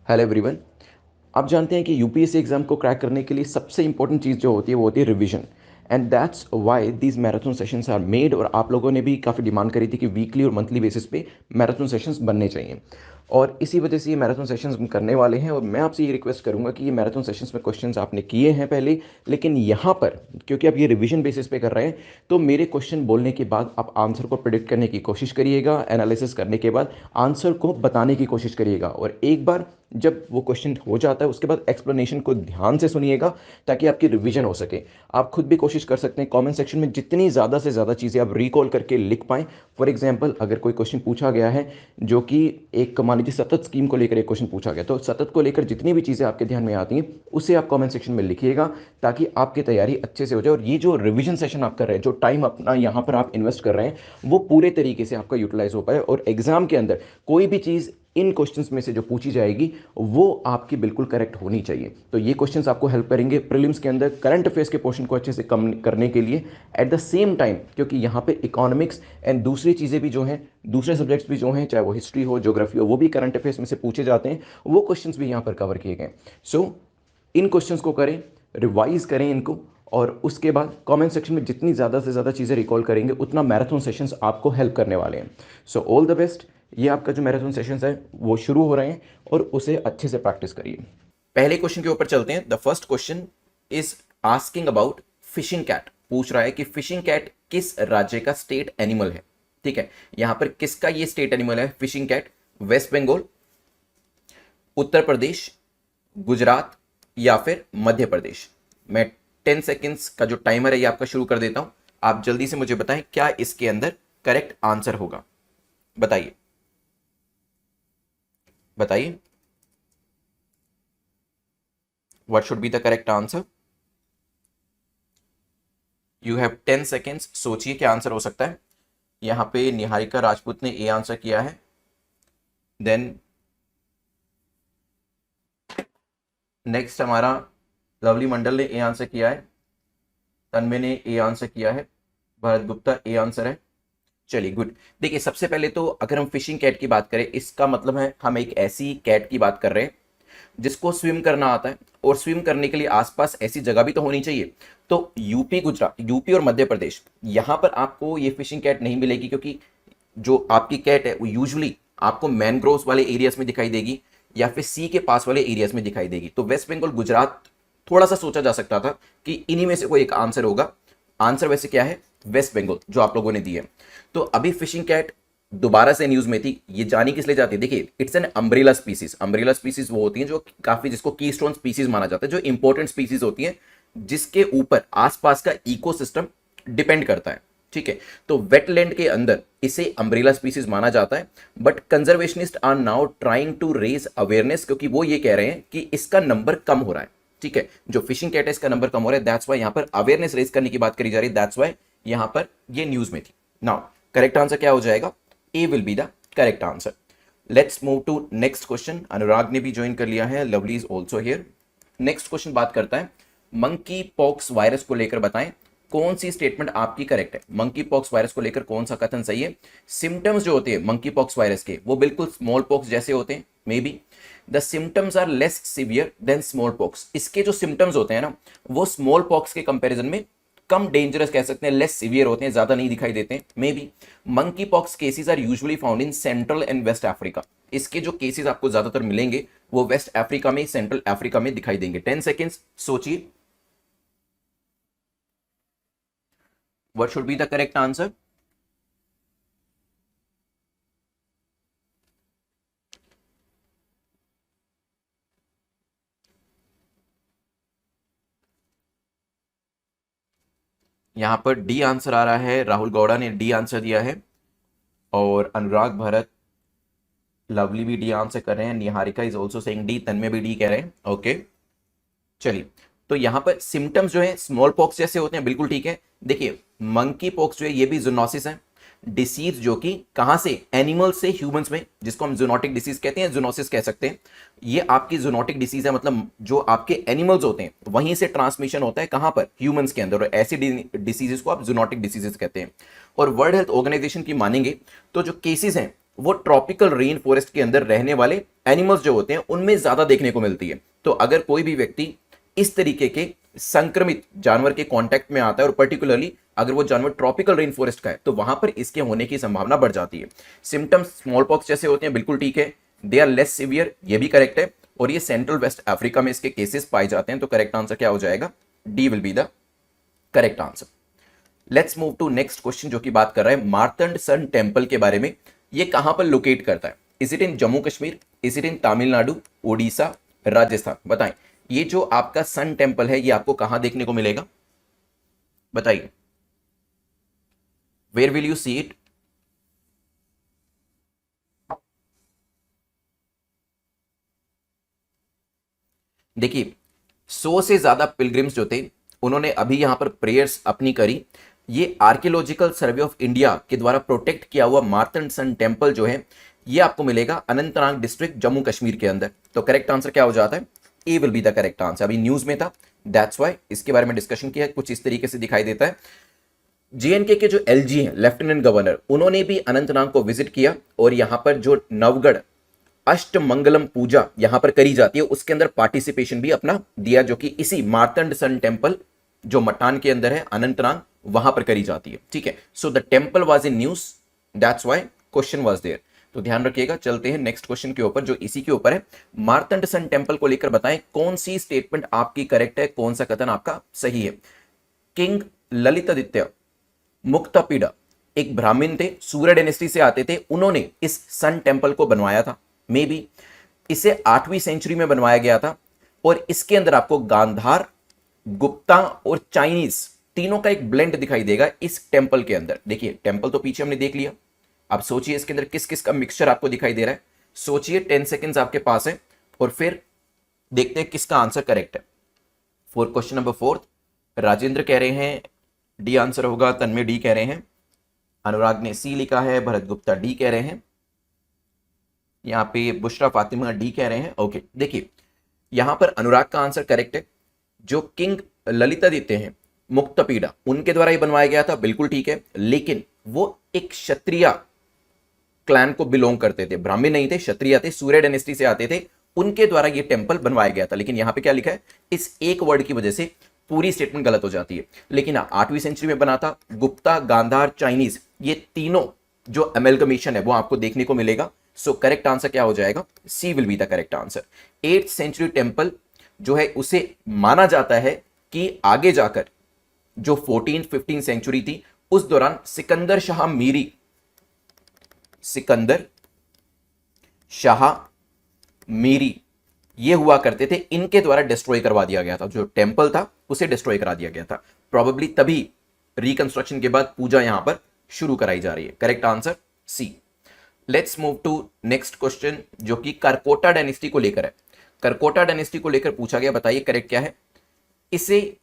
Hello everyone. आप जानते हैं कि यूपीएससी एग्जाम को क्रैक करने के लिए सबसे इंपॉर्टेंट चीज़ जो होती है वो होती है revision. And that's why these marathon sessions are made. और आप लोगों ने भी काफ़ी डिमांड करी थी कि वीकली और मंथली बेसिस पे मैराथन सेशंस बनने चाहिए, और इसी वजह से ये मैराथन सेशंस हम करने वाले हैं। और मैं आपसे ये रिक्वेस्ट करूंगा कि ये मैराथन सेशंस में क्वेश्चंस आपने किए हैं पहले, लेकिन यहाँ पर क्योंकि आप ये रिवीजन बेसिस पे कर रहे हैं, तो मेरे क्वेश्चन बोलने के बाद आप आंसर को प्रिडिक्ट करने की कोशिश करिएगा, एनालिसिस करने के बाद आंसर को बताने की कोशिश करिएगा। और एक बार जब वो क्वेश्चन हो जाता है उसके बाद एक्सप्लेनेशन को ध्यान से सुनिएगा, ताकि आपकी रिवीजन हो सके। आप खुद भी कोशिश कर सकते हैं कमेंट सेक्शन में जितनी ज़्यादा से ज़्यादा चीज़ें आप रिकॉल करके लिख पाएँ। फॉर एग्जांपल, अगर कोई क्वेश्चन पूछा गया है जो कि एक मान लीजिए सतत स्कीम को लेकर एक क्वेश्चन पूछा गया, तो सतत को लेकर जितनी भी चीज़ें आपके ध्यान में आती हैं उसे आप कमेंट सेक्शन में लिखिएगा, ताकि आपकी तैयारी अच्छे से हो जाए। और ये जो रिवीजन सेशन आप कर रहे हैं, जो टाइम अपना यहाँ पर आप इन्वेस्ट कर रहे हैं, वो पूरे तरीके से आपका यूटिलाइज हो पाए, और एग्जाम के अंदर कोई भी चीज़ इन क्वेश्चंस में से जो पूछी जाएगी वो आपकी बिल्कुल करेक्ट होनी चाहिए। तो ये क्वेश्चंस आपको हेल्प करेंगे प्रीलिम्स के अंदर करंट अफेयर्स के पोर्शन को अच्छे से कम करने के लिए। एट द सेम टाइम, क्योंकि यहाँ पे इकोनॉमिक्स एंड दूसरी चीज़ें भी जो हैं, दूसरे सब्जेक्ट्स भी जो हैं, चाहे वो हिस्ट्री हो, ज्योग्राफी हो, वो भी करंट अफेयर्स में से पूछे जाते हैं, वो क्वेश्चंस भी यहाँ पर कवर किए गए। सो इन क्वेश्चंस को करें, रिवाइज करें इनको, और उसके बाद कमेंट सेक्शन में जितनी ज़्यादा से ज़्यादा चीज़ें रिकॉल करेंगे उतना मैराथन सेशंस आपको हेल्प करने वाले हैं। So all the best. ये आपका जो मैराथन सेशंस है वो शुरू हो रहे हैं, और उसे अच्छे से प्रैक्टिस करिए। पहले क्वेश्चन के ऊपर चलते हैं। The first question is asking about fishing cat. पूछ रहा है कि फिशिंग कैट किस राज्य का स्टेट एनिमल है। ठीक है, यहां पर किसका ये स्टेट एनिमल है fishing cat? Waste Bengal, Uttar Pradesh, Gujarat या फिर मध्य प्रदेश। मैं 10 सेकेंड्स का जो टाइमर है ये आपका शुरू कर देता हूं। आप जल्दी से मुझे बताएं क्या इसके अंदर करेक्ट आंसर होगा। बताइए बताइए, what should be the correct answer? You have 10 seconds, सोचिए क्या आंसर हो सकता है। यहां पे निहारिका राजपूत ने ए आंसर किया है, देन नेक्स्ट हमारा लवली मंडल ने ए आंसर किया है, तन्मय ने ए आंसर किया है, भरत गुप्ता ए आंसर है। चलिए गुड। देखिए, सबसे पहले तो अगर हम फिशिंग कैट की बात करें, इसका मतलब है हम एक ऐसी कैट की बात कर रहे हैं जिसको स्विम करना आता है, और स्विम करने के लिए आसपास ऐसी जगह भी तो होनी चाहिए। तो यूपी, गुजरात, यूपी और मध्य प्रदेश, यहां पर आपको ये फिशिंग कैट नहीं मिलेगी, क्योंकि जो आपकी कैट है वो यूजुअली आपको मैनग्रोव्स वाले एरियाज में दिखाई देगी या फिर सी के पास वाले एरियाज में दिखाई देगी। तो वेस्ट बंगाल, गुजरात थोड़ा सा सोचा जा सकता था कि इन्हीं में से कोई एक आंसर होगा। आंसर वैसे क्या है? वेस्ट बंगाल, जो आप लोगों ने दी है। तो अभी फिशिंग कैट दोबारा से न्यूज में थी। ये जानी किस लिए जाती है? देखिए, it's an umbrella species. Umbrella species वो होती हैं जो काफी, जिसको कीस्टोन स्पीसीज माना जाता है, जो इंपॉर्टेंट स्पीसीज होती हैं जिसके ऊपर आसपास का इकोसिस्टम डिपेंड करता है। ठीक है, तो वेटलैंड के अंदर इसे अम्ब्रेला स्पीसीज माना जाता है। But conservationist are now trying to raise awareness, क्योंकि वो ये कह रहे हैं कि इसका नंबर कम हो रहा है। ठीक है, जो फिशिंग कैट है इसका नंबर कम हो रहा है, दैट्स वाई यहां पर अवेयरनेस रेज करने की बात करी जा रही है, दैट्स वाई यहां पर ये न्यूज में थी। नाउ करेक्ट आंसर क्या हो जाएगा? A will be the correct answer. Let's move to next question. Anurag ने भी ज्वाइन कर लिया है, Lovely is also here. Next question बात करता है मंकी पॉक्स वायरस को लेकर बताएं कौन सी स्टेटमेंट आपकी करेक्ट है। मंकी पॉक्स वायरस को लेकर कौन सा कथन सही है? सिम्टम्स जो होते हैं मंकी पॉक्स वायरस के वो बिल्कुल स्मॉल पॉक्स जैसे होते हैं, may B the symptoms are less severe than small pox. इसके जो सिम्टम्स होते हैं ना, वो स्मॉल पॉक्स के कंपैरिजन में कम डेंजरस कह सकते हैं, लेस सीवियर होते हैं, ज्यादा नहीं दिखाई देते हैं, may be. Monkey pox cases are usually found in central and west Africa. इसके जो केसेस आपको ज्यादातर मिलेंगे वो वेस्ट अफ्रीका में, सेंट्रल अफ्रीका में दिखाई देंगे। 10 सेकेंड्स, सोचिए what should be the correct answer. यहां पर डी आंसर आ रहा है, राहुल गौड़ा ने डी आंसर दिया है, और अनुराग, भरत, लवली भी डी आंसर कर रहे हैं, Niharika is also saying D, Tanmay भी डी कह रहे हैं। ओके, चलिए। तो यहां पर सिम्टम्स जो है स्मॉल पॉक्स जैसे होते हैं, बिल्कुल ठीक है। देखिए, मंकी पॉक्स जो है ये भी जूनोसिस है, डिसीज जो कि कहां से, एनिमल से ह्यूमंस में, जिसको हम जूनोटिक डिसीज कहते हैं, जूनोसिस कह सकते हैं। ये आपकी जूनोटिक डिसीज है, मतलब जो आपके एनिमल्स होते हैं वहीं से ट्रांसमिशन होता है, कहां पर, ह्यूमंस के अंदर। और ऐसी डिसीजेस को आप जूनोटिक डिसीजेस कहते हैं। और वर्ल्ड हेल्थ ऑर्गेनाइजेशन की मानेंगे तो जो केसेस हैं वो ट्रॉपिकल रेन फॉरेस्ट के अंदर रहने वाले एनिमल्स जो होते हैं उनमें ज्यादा देखने को मिलती है। तो अगर कोई भी व्यक्ति इस तरीके के संक्रमित जानवर के कांटेक्ट में आता है, और पर्टिकुलरली अगर वो जानवर ट्रॉपिकल रेन फॉरेस्ट का है, तो वहां पर इसके होने की संभावना बढ़ जाती है। सिम्टम्स स्मॉल पॉक्स जैसे होते हैं, बिल्कुल ठीक है। दे आर लेस सीवियर, ये भी करेक्ट है। और ये सेंट्रल वेस्ट अफ्रीका में इसके केसेस पाए जाते हैं। तो करेक्ट आंसर क्या हो जाएगा? D will be the correct answer. Let's move to next question, जो कि बात कर रहा है मार्तंड सन टेम्पल के बारे में। ये कहां पर लोकेट करता है? Is it in Jammu Kashmir, is it इन तमिलनाडु, ओडिशा, राजस्थान? बताएं, ये जो आपका सन टेम्पल है ये आपको कहां देखने को मिलेगा? बताइए, where will you see it? देखिए, 100 से ज्यादा पिलग्रिम्स जो थे उन्होंने अभी यहां पर प्रेयर्स अपनी करी। ये आर्कियोलॉजिकल सर्वे ऑफ इंडिया के द्वारा प्रोटेक्ट किया हुआ मार्तंड सन टेम्पल जो है ये आपको मिलेगा अनंतनाग डिस्ट्रिक्ट, जम्मू कश्मीर के अंदर। तो करेक्ट आंसर क्या हो जाता है? A will be the correct answer. अभी न्यूज में था, दैट्स वाई इसके बारे में डिस्कशन किया। कुछ इस तरीके से दिखाई देता है। जेएनके के जो एलजी हैं, लेफ्टिनेंट गवर्नर, उन्होंने भी अनंतनाग को विजिट किया और यहां पर जो नवगढ़ अष्टमंगलम पूजा यहां पर करी जाती है उसके अंदर पार्टिसिपेशन भी अपना दिया, जो कि इसी मार्तंड सन टेम्पल जो मटान के अंदर है अनंतनाग, वहां पर करी जाती है। ठीक है, so the temple was in news, that's why question was there. तो ध्यान रखिएगा। चलते हैं नेक्स्ट क्वेश्चन के ऊपर, जो इसी के ऊपर है। मार्तंड सन टेम्पल को लेकर बताएं कौन सी स्टेटमेंट आपकी करेक्ट है, कौन सा कथन आपका सही है। किंग ललितादित्य मुक्तापिड़ा एक ब्राह्मण थे, सूर्य डायनेस्टी से आते थे। उन्होंने इस सन टेम्पल को बनवाया था। मे बी इसे 8वीं सेंचुरी में बनवाया गया था। और इसके अंदर आपको गांधार, गुप्ता और चाइनीज तीनों का एक ब्लेंड दिखाई देगा इस टेम्पल के अंदर। देखिए, टेम्पल तो पीछे हमने देख लिया। अब सोचिए इसके अंदर किस किस का मिक्सचर आपको दिखाई दे रहा है। सोचिए, 10 सेकेंड्स आपके पास है और फिर देखते हैं किसका आंसर करेक्ट है। फॉर क्वेश्चन नंबर 4 राजेंद्र कह रहे हैं डी आंसर होगा, तन्मय डी कह रहे हैं, अनुराग ने सी लिखा है, भरत गुप्ता डी कह रहे हैं, यहां पे बुशरा फातिमा डी कह रहे हैं। ओके, देखिए यहां पर अनुराग का आंसर करेक्ट है। जो किंग ललितादित्य हैं मुक्तापीड़ा, उनके द्वारा ही बनवाया गया था, बिल्कुल ठीक है। लेकिन वो एक क्षत्रिय क्लैन को बिलोंग करते थे, ब्राह्मण नहीं थे, क्षत्रिय थे, सूर्य डायनेस्टी से आते थे। उनके द्वारा ये टेम्पल बनवाया गया था। लेकिन यहां पे क्या लिखा है, इस एक वर्ड की वजह से पूरी स्टेटमेंट गलत हो जाती है। लेकिन 8वीं सेंचुरी में बना था। गुप्ता, गांधार, चाइनीज, ये तीनों जो अमेलगमेशन है वो आपको देखने को मिलेगा। सो करेक्ट आंसर क्या हो जाएगा? C will be the correct answer. 8th century temple जो है उसे माना जाता है कि आगे जाकर जो 14th-15th सेंचुरी थी उस दौरान सिकंदर शाह मीरी, सिकंदर शाह मीरी ये हुआ करते थे, इनके द्वारा डिस्ट्रॉय करवा दिया गया था। जो टेम्पल था उसे डिस्ट्रॉय करा दिया गया था। प्रॉबेबली तभी रिकंस्ट्रक्शन के बाद पूजा यहां पर शुरू कराई जा रही है। Correct answer C. Let's move to next question, जो कि करकोटा डायनेस्टी को लेकर है। करकोटा डायनेस्टी को लेकर पूछा गया, बताइए करेक्ट क्या है। इसे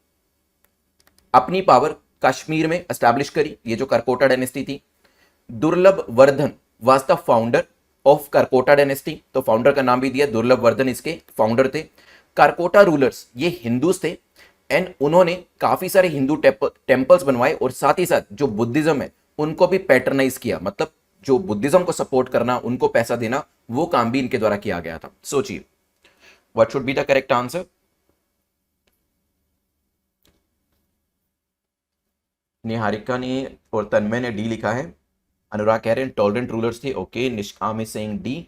अपनी पावर कश्मीर में एस्टैब्लिश करी, ये जो करकोटा डायनेस्टी थी। दुर्लभ Vardhan was the founder of Karkota dynasty, तो फाउंडर का नाम भी दिया, दुर्लभ वर्धन इसके फाउंडर थे। करकोटा रूलर्स ये हिंदूज थे एंड उन्होंने काफी सारे हिंदू टेम्पल्स बनवाए और साथ ही साथ जो बुद्धिज्म है उनको भी पैटर्नाइज किया, मतलब जो बुद्धिज्म को सपोर्ट करना, उनको पैसा देना, वो काम भी इनके द्वारा किया गया था। सोचिए, what should be the correct answer? Niharika ने और तन्मय ने डी लिखा है। अनुराग कह रहे हैं टॉलरेंट रूलर्स थे। ओके, निष्काम इज सेइंग डी।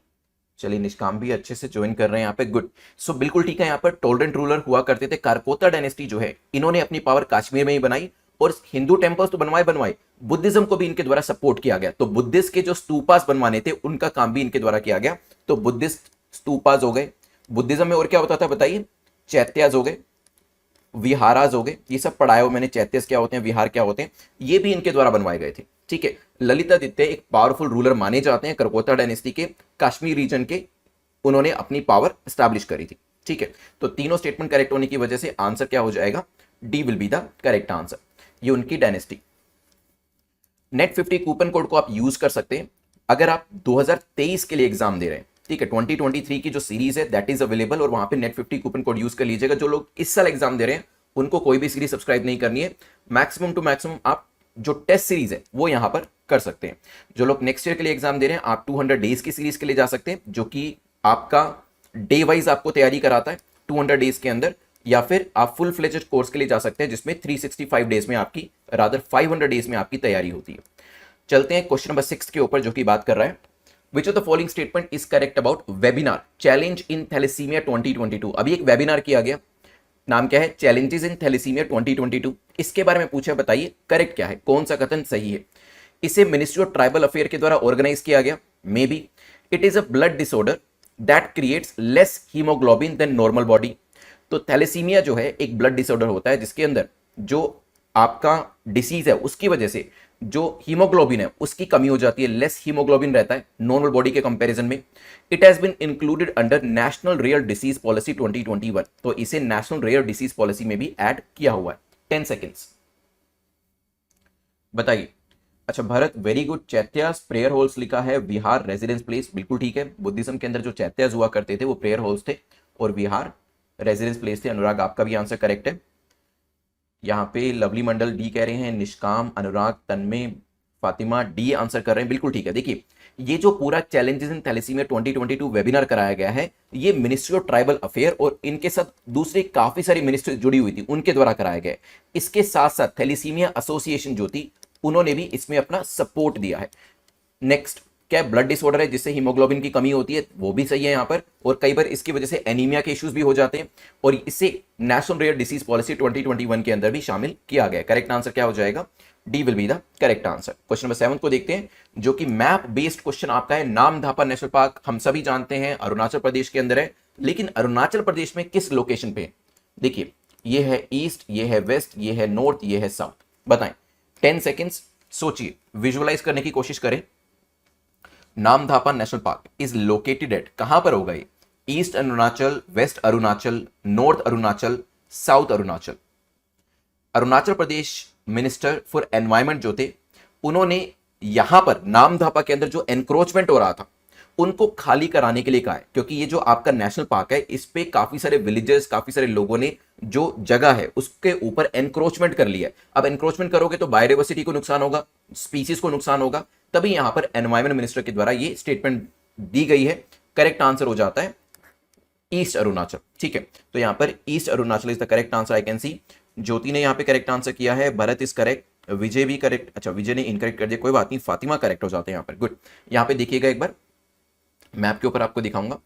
चलिए, निष्काम भी अच्छे से ज्वाइन कर रहे हैं यहाँ पे, गुड। सो बिल्कुल ठीक है, यहाँ पर टॉलरेंट रूलर हुआ करते थे। कारकोता डायनेस्टी जो है इन्होंने अपनी पावर कश्मीर में ही बनाई और हिंदू टेम्पल्स तो बनवाए, बुद्धिज्म को भी इनके द्वारा सपोर्ट किया गया। तो बुद्धिस्ट के जो स्तूपास बनवाने थे उनका काम भी इनके द्वारा किया गया। तो बुद्धिस्ट स्तूपास हो गए। बुद्धिज्म में और क्या होता था बताइए? चैत्यास हो गए, विहाराज हो गए, ये सब पढ़ाया हो मैंने। चैत्यस क्या होते हैं, विहार क्या होते हैं, ये भी इनके द्वारा बनवाए गए थे। ठीक है, ललितादित्य एक पावरफुल रूलर माने जाते हैं करकोता डायनेस्टी के, कश्मीर रीजन के। उन्होंने अपनी पावर एस्टैब्लिश करी थी। ठीक है, तो तीनों स्टेटमेंट करेक्ट होने की वजह से आंसर क्या हो जाएगा? D will be the correct answer. ये उनकी डायनेस्टी। नेट 50 कूपन कोड को आप यूज कर सकते हैं अगर आप 2023 के लिए एग्जाम दे रहे हैं। ठीक है, 2023 की जो सीरीज है दैट इज अवेलेबल और वहां पे नेट 50 कूपन कोड यूज कर लीजिएगा। जो लोग इस साल एग्जाम दे रहे हैं उनको कोई भी सीरीज सब्सक्राइब नहीं करनी है। मैक्सिमम टू मैक्सिमम आप जो टेस्ट सीरीज है वो यहां पर कर सकते हैं। जो लोग नेक्स्ट ईयर के लिए एग्जाम दे रहे हैं, आप 200 डेज की सीरीज के लिए जा सकते हैं, जो कि आपका डे वाइज आपको तैयारी कराता है 200 डेज के अंदर, या फिर आप फुल फ्लेजेड कोर्स के लिए जा सकते हैं जिसमें 365 डेज में आपकी, रादर 500 डेज में आपकी तैयारी होती है। चलते हैं क्वेश्चन नंबर 6 के ऊपर, जो कि बात कर रहा है which of the following statement is correct about webinar challenge in thalassaemia 2022। अभी एक वेबिनार किया गया, नाम क्या है, चैलेंजेस इन थैलेसीमिया 2022। इसके बारे में पूछा, बताइए करेक्ट क्या है, कौन सा कथन सही है। इसे मिनिस्ट्री ऑफ ट्राइबल अफेयर के द्वारा ऑर्गेनाइज किया गया, may be. It is a blood disorder that creates less haemoglobin than normal body. तो थैलेसीमिया जो है एक ब्लड डिसऑर्डर होता है जिसके अंदर जो आपका डिसीज है उसकी वजह से जो हीमोग्लोबिन है उसकी कमी हो जाती है, लेस हीमोग्लोबिन रहता है नॉर्मल बॉडी के कंपैरिजन में। It has been included under national rare disease policy 2021। तो इसे नेशनल रेयर डिसीज पॉलिसी में भी ऐड किया हुआ है। 10 सेकेंड्स बताइए। अच्छा Bharat, very good. चैत्यास prayer holes लिखा है, विहार रेजिडेंस प्लेस, बिल्कुल ठीक है। बुद्धिज्म के अंदर जो चैत्यास हुआ करते थे वो प्रेयर होल्स थे और विहार रेजिडेंस प्लेस थे। अनुराग, आपका भी आंसर करेक्ट है। यहाँ पे लवली मंडल डी कह रहे हैं, निष्काम, अनुराग, तन्मय, फातिमा डी आंसर कर रहे हैं, बिल्कुल ठीक है। देखिए ये जो पूरा चैलेंजेस इन थैलेसीमिया 2022 वेबिनार कराया गया है, ये मिनिस्ट्री ऑफ ट्राइबल अफेयर और इनके साथ दूसरी काफी सारी मिनिस्ट्री जुड़ी हुई थी उनके द्वारा कराया गया। इसके साथ साथ थैलेसीमिया एसोसिएशन जो थी उन्होंने भी इसमें अपना सपोर्ट दिया है। नेक्स्ट, क्या ब्लड डिसऑर्डर है जिससे हीमोग्लोबिन की कमी होती है, वो भी सही है यहाँ पर। और कई बार इसकी वजह से एनीमिया के इश्यूज भी हो जाते हैं और इसे नेशनल रेयर डिसीज पॉलिसी 2021 के अंदर भी शामिल किया गया। करेक्ट आंसर क्या हो जाएगा, D will be the correct answer. Question number 7 को देखते हैं, जो कि मैप बेस्ड क्वेश्चन आपका है। नामधापा नेशनल पार्क हम सभी जानते हैं अरुणाचल प्रदेश के अंदर है, लेकिन अरुणाचल प्रदेश में किस लोकेशन पे है। देखिए ये है ईस्ट, ये है वेस्ट, ये है नॉर्थ, ये है साउथ। बताएं, 10 सेकेंड्स सोचिए, विजुअलाइज करने की कोशिश करें। Namdapha national park is located at, कहां पर होगा ये, east Arunachal, west Arunachal, north Arunachal, south Arunachal. Arunachal Pradesh minister for environment जो थे उन्होंने यहां पर नामधापा के अंदर जो एनक्रोचमेंट हो रहा था उनको खाली कराने के लिए कहा है, क्योंकि ये जो आपका नेशनल पार्क है इस पे काफी सारे विलेजर्स, काफी सारे लोगों ने जो जगह है उसके ऊपर एनक्रोचमेंट कर लिया है। अब एनक्रोचमेंट करोगे तो बायोडायवर्सिटी को नुकसान होगा, स्पीसीज को नुकसान होगा, तभी यहां पर एनवायरमेंट मिनिस्टर के द्वारा ये स्टेटमेंट दी गई है। करेक्ट आंसर हो जाता है ईस्ट अरुणाचल। ठीक है, तो यहां पर east Arunachal is the correct answer. I can see Jyoti ने यहां पे करेक्ट आंसर किया है, भरत इज करेक्ट, विजय भी करेक्ट। अच्छा विजय ने इनकरेक्ट कर दिया, कोई बात नहीं, फातिमा करेक्ट हो जाते हैं यहां पर। गुड, यहां पे देखिएगा एक बार मैप के ऊपर आपको दिखाऊंगा,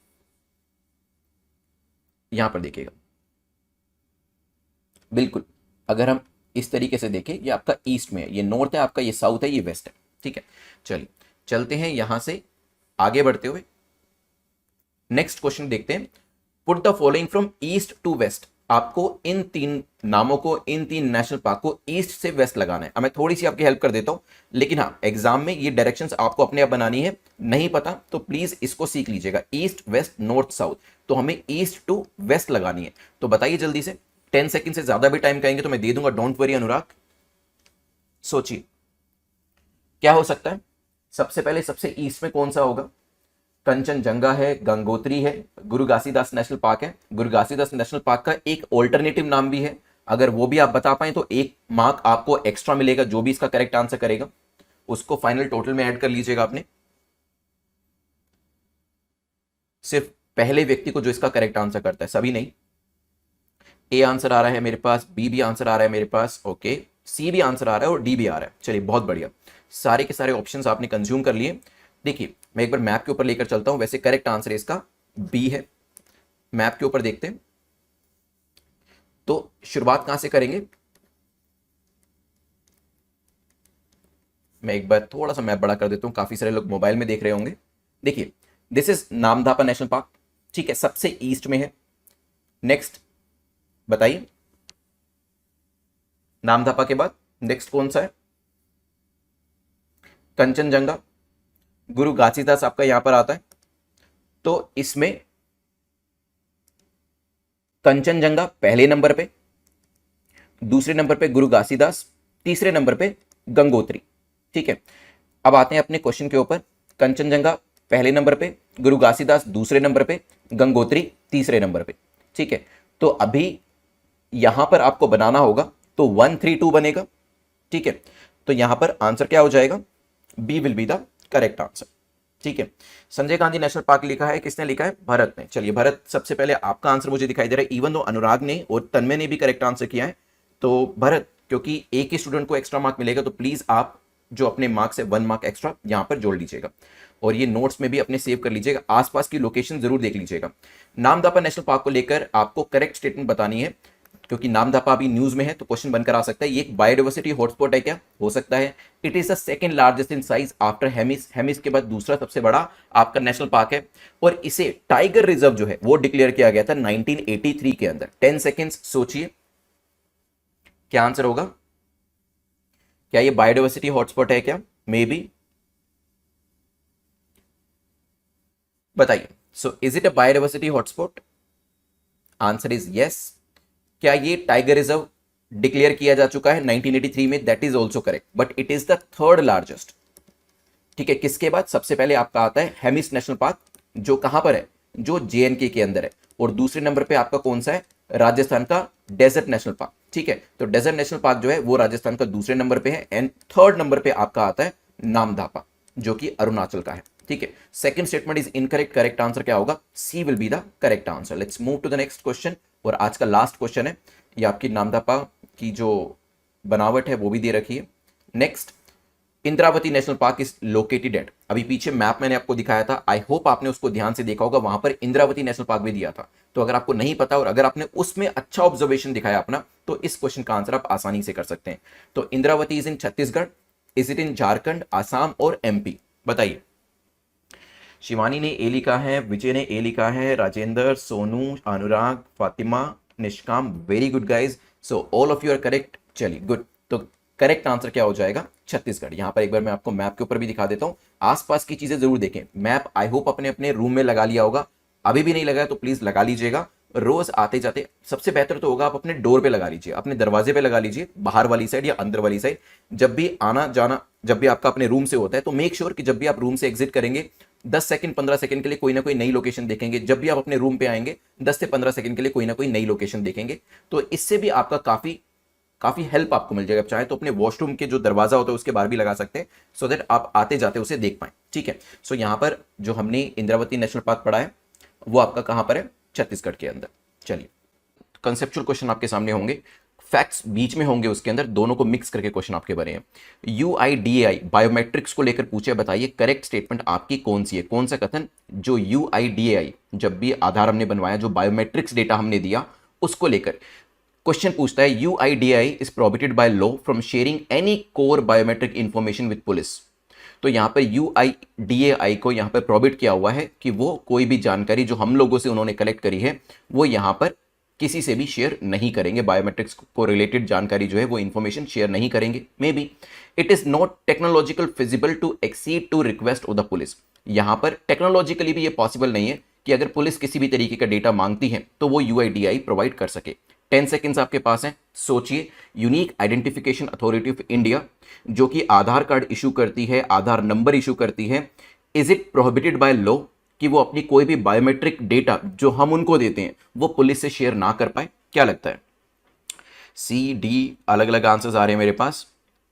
यहां पर देखिएगा, बिल्कुल अगर हम इस तरीके से देखें, ये आपका ईस्ट में है, ये नॉर्थ है आपका, ये साउथ है, ये वेस्ट है। ठीक है, चलिए चलते हैं यहां से आगे बढ़ते हुए नेक्स्ट क्वेश्चन देखते हैं। Put the following from east to west. आपको इन तीन नामों को, इन तीन नेशनल पार्क को ईस्ट से वेस्ट लगाना है। अब मैं थोड़ी सी आपकी हेल्प कर देता हूं, लेकिन हाँ एग्जाम में ये डायरेक्शंस आपको अपने आप बनानी है। नहीं पता तो प्लीज इसको सीख लीजिएगा, ईस्ट वेस्ट नॉर्थ साउथ, तो हमें ईस्ट टू वेस्ट लगानी है। तो बताइए जल्दी से, 10 सेकंड से ज्यादा भी टाइम कहेंगे तो मैं दे दूंगा, डोंट वरी अनुराग। सोचिए क्या हो सकता है। सबसे पहले सबसे ईस्ट में कौन सा होगा, कंचनजंगा है, गंगोत्री है, गुरु घासीदास नेशनल पार्क है। गुरु घासीदास नेशनल पार्क का एक ऑल्टरनेटिव नाम भी है, अगर वो भी आप बता पाए तो 1 मार्क आपको एक्स्ट्रा मिलेगा। जो भी इसका करेक्ट आंसर करेगा उसको फाइनल टोटल में ऐड कर लीजिएगा आपने, सिर्फ पहले व्यक्ति को जो इसका करेक्ट आंसर करता है, सभी नहीं। ए आंसर आ रहा है मेरे पास, बी भी आंसर आ रहा है मेरे पास, ओके, सी भी आंसर आ रहा है और डी भी आ रहा है। चलिए बहुत बढ़िया, सारे के सारे ऑप्शंस आपने कंज्यूम कर लिए। देखिए मैं एक बार मैप के ऊपर लेकर चलता हूं, वैसे करेक्ट आंसर इसका बी है। मैप के ऊपर देखते हैं, तो शुरुआत कहां से करेंगे। मैं एक बार थोड़ा सा मैप बड़ा कर देता हूं, काफी सारे लोग मोबाइल में देख रहे होंगे। देखिए this is Namdapha national park, ठीक है, सबसे ईस्ट में है। नेक्स्ट बताइए, नामधापा के बाद नेक्स्ट कौन सा है, कंचनजंगा। गुरु घासीदास आपका यहां पर आता है, तो इसमें कंचनजंगा पहले नंबर पे, दूसरे नंबर पे गुरु घासीदास, तीसरे नंबर पे गंगोत्री। ठीक है, अब आते हैं अपने क्वेश्चन के ऊपर। कंचनजंगा पहले नंबर पे, गुरु घासीदास दूसरे नंबर पे, गंगोत्री तीसरे नंबर पे। ठीक है, तो अभी यहां पर आपको बनाना होगा, तो 1 3 2 बनेगा। ठीक है, तो यहां पर आंसर क्या हो जाएगा, B will be the correct answer. ठीक है, संजय गांधी नेशनल पार्क लिखा है, किसने लिखा है, भरत ने। चलिए भरत, सबसे पहले आपका आंसर मुझे दिखाई दे रहा है, इवन दो अनुराग ने और तन्मय ने भी करेक्ट आंसर किया है। तो भरत, क्योंकि एक ही स्टूडेंट को एक्स्ट्रा मार्क मिलेगा, तो प्लीज आप जो अपने मार्क्स है 1 मार्क एक्स्ट्रा यहां पर जोड़ लीजिएगा, और ये नोट्स में भी अपने सेव कर लीजिएगा, आसपास की लोकेशन जरूर देख लीजिएगा। नामदापा नेशनल पार्क को लेकर आपको करेक्ट स्टेटमेंट बतानी है, क्योंकि नामदापा अभी न्यूज में है, तो क्वेश्चन बनकर आ सकता है, ये एक बायोडाइवर्सिटी हॉटस्पॉट है क्या, हो सकता है। It is the second largest in size after Hemis, Hemis के बाद दूसरा सबसे बड़ा आपका नेशनल पार्क है, और इसे टाइगर रिजर्व जो है वो डिक्लेयर किया गया था 1983 के अंदर। 10 सेकेंड्स सोचिए क्या आंसर होगा, क्या ये बायोडाइवर्सिटी हॉटस्पॉट है क्या, मे बी, बताइए। So is it a biodiversity hotspot, answer is yes. क्या ये टाइगर रिजर्व डिक्लेयर किया जा चुका है 1983 में, that is also correct, but it is the third largest. ठीक है, किसके बाद, सबसे पहले आपका आता है हेमिस नेशनल पार्क, जो कहां पर है, जो जेएनके के अंदर है, और दूसरे नंबर पे आपका कौन सा है, राजस्थान का डेजर्ट नेशनल पार्क। ठीक है, तो डेजर्ट नेशनल पार्क जो है वो राजस्थान का दूसरे नंबर पे है, एंड थर्ड नंबर पे आपका आता है नामदापा, जो कि अरुणाचल का है। ठीक है, second statement is incorrect, correct answer क्या होगा, C will be the correct answer. Let's move to the next question, और आज का लास्ट क्वेश्चन है, ये आपकी नामदापा की जो बनावट है वो भी दे रखी है। Next, Indravati national park is located eight, अभी पीछे मैप मैंने आपको दिखाया था, आई होप आपने उसको ध्यान से देखा होगा, वहां पर इंद्रावती नेशनल पार्क भी दिया था। तो अगर आपको नहीं पता और अगर आपने उसमें अच्छा ऑब्जर्वेशन दिखाया अपना, तो इस क्वेश्चन का आंसर आप आसानी से कर सकते हैं। तो Indravati is in Chhattisgarh, is it इन झारखंड, आसाम और एमपी, बताइए। शिवानी ने ए लिखा है, विजय ने ए लिखा है, Rajendra, Sonu, Anurag, Fatima, Nishkam, very good guys, so all of you are correct. चलिए गुड, तो करेक्ट आंसर क्या हो जाएगा, छत्तीसगढ़। यहां पर एक बार मैं आपको मैप के ऊपर भी दिखा देता हूं, आसपास की चीजें जरूर देखें। मैप आई होप अपने अपने रूम में लगा लिया होगा, अभी भी नहीं लगाया तो प्लीज लगा लीजिएगा। रोज आते जाते सबसे बेहतर तो होगा आप अपने डोर पे लगा लीजिए, अपने दरवाजे पे लगा लीजिए, बाहर वाली साइड या अंदर वाली साइड। जब भी आना जाना, जब भी आपका अपने रूम से होता है, तो मेक श्योर कि जब भी आप रूम से एग्जिट करेंगे 10 सेकंड 15 सेकंड के लिए कोई ना कोई नई लोकेशन देखेंगे। जब भी आप अपने रूम पे आएंगे 10 से 15 सेकंड के लिए कोई ना कोई नई लोकेशन देखेंगे, तो इससे भी आपका काफी काफी हेल्प आपको मिल जाएगा। चाहे तो अपने वॉशरूम के जो दरवाजा होता है उसके बाहर भी लगा सकते हैं, सो दैट आप आते जाते उसे देख पाए। ठीक है, सो यहां पर जो हमने इंद्रावती नेशनल पार्क पढ़ा है वो आपका कहां पर है, छत्तीसगढ़ के अंदर। चलिए, कंसेप्चुअल क्वेश्चन आपके सामने होंगे, फैक्ट्स बीच में होंगे उसके अंदर, दोनों को मिक्स करके क्वेश्चन आपके बने हैं। यूआईडीएआई बायोमेट्रिक्स को लेकर पूछे, बताइए करेक्ट स्टेटमेंट आपकी कौन सी है, कौन सा कथन, जो यूआईडीएआई जब भी आधार हमने बनवाया, जो बायोमेट्रिक्स डेटा हमने दिया उसको लेकर क्वेश्चन पूछता है। UIDAI is prohibited by law from sharing any core biometric information with police. तो यहां पर यूआईडीएआई को यहां पर प्रोहिबिट किया हुआ है कि वो कोई भी जानकारी जो हम लोगों से उन्होंने कलेक्ट करी है वो यहां पर किसी से भी शेयर नहीं करेंगे, बायोमेट्रिक्स को रिलेटेड जानकारी जो है वो इंफॉर्मेशन शेयर नहीं करेंगे। May be it is not technological feasible to accede to request of the police. यहां पर टेक्नोलॉजिकली भी ये पॉसिबल नहीं है कि अगर पुलिस किसी भी तरीके का डेटा मांगती है तो वो यूआईडीएआई प्रोवाइड कर सके। 10 सेकेंड्स आपके पास हैं, सोचिए। Unique identification authority of India जो कि आधार कार्ड इशू करती है, आधार नंबर इशू करती है, is it prohibited by law कि वो अपनी कोई भी बायोमेट्रिक डेटा जो हम उनको देते हैं वो पुलिस से शेयर ना कर पाए? क्या लगता है? सी डी अलग अलग आंसर्स आ रहे हैं मेरे पास,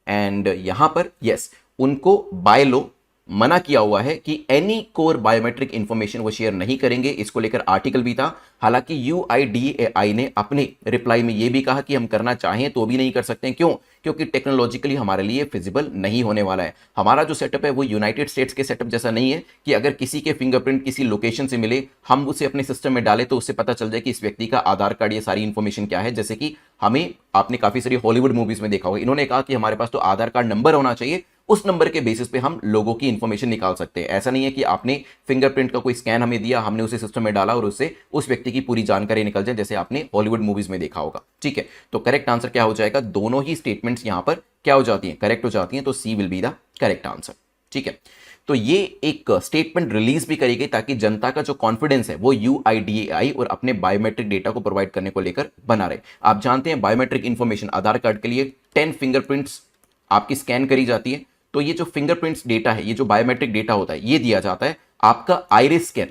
एंड यहां पर यस, उनको बाय लॉ मना किया हुआ है कि एनी कोर बायोमेट्रिक इंफॉर्मेशन वो शेयर नहीं करेंगे। इसको लेकर आर्टिकल भी था, हालांकि यूआईडीएआई ने अपने रिप्लाई में यह भी कहा कि हम करना चाहें तो भी नहीं कर सकते। क्यों? क्योंकि टेक्नोलॉजिकली हमारे लिए फिजिबल नहीं होने वाला है। हमारा जो सेटअप है वो यूनाइटेड स्टेट्स के सेटअप जैसा नहीं है कि अगर किसी के फिंगरप्रिंट किसी लोकेशन से मिले, हम उसे अपने सिस्टम में डालें तो उससे पता चल जाए कि इस व्यक्ति का आधार कार्ड, ये सारी इंफॉर्मेशन क्या है। जैसे कि हमें, आपने काफी सारी हॉलीवुड मूवीज में देखा होगा, इन्होंने कहा कि हमारे पास तो आधार कार्ड नंबर होना चाहिए, उस नंबर के बेसिस पे हम लोगों की इंफॉर्मेशन निकाल सकते हैं। ऐसा नहीं है कि आपने फिंगरप्रिंट का कोई स्कैन हमें दिया, हमने उसे सिस्टम में डाला और उससे उस व्यक्ति की पूरी जानकारी निकल जाए, जैसे आपने हॉलीवुड मूवीज में देखा होगा। ठीक है, तो करेक्ट आंसर क्या हो जाएगा? दोनों ही स्टेटमेंट्स यहां पर क्या हो जाती हैं? करेक्ट हो जाती हैं, तो C will be the correct answer. ठीक है, तो ये एक स्टेटमेंट रिलीज भी करी गई ताकि जनता का जो कॉन्फिडेंस है वो यूआईडीएआई और अपने बायोमेट्रिक डेटा को प्रोवाइड करने को लेकर बना रहे। आप जानते हैं बायोमेट्रिक इंफॉर्मेशन, आधार कार्ड के लिए 10 फिंगरप्रिंट्स आपकी स्कैन करी जाती है, तो ये जो फिंगरप्रिंट्स डेटा है, ये जो बायोमेट्रिक डेटा होता है, ये दिया जाता है। आपका आइरिस स्कैन,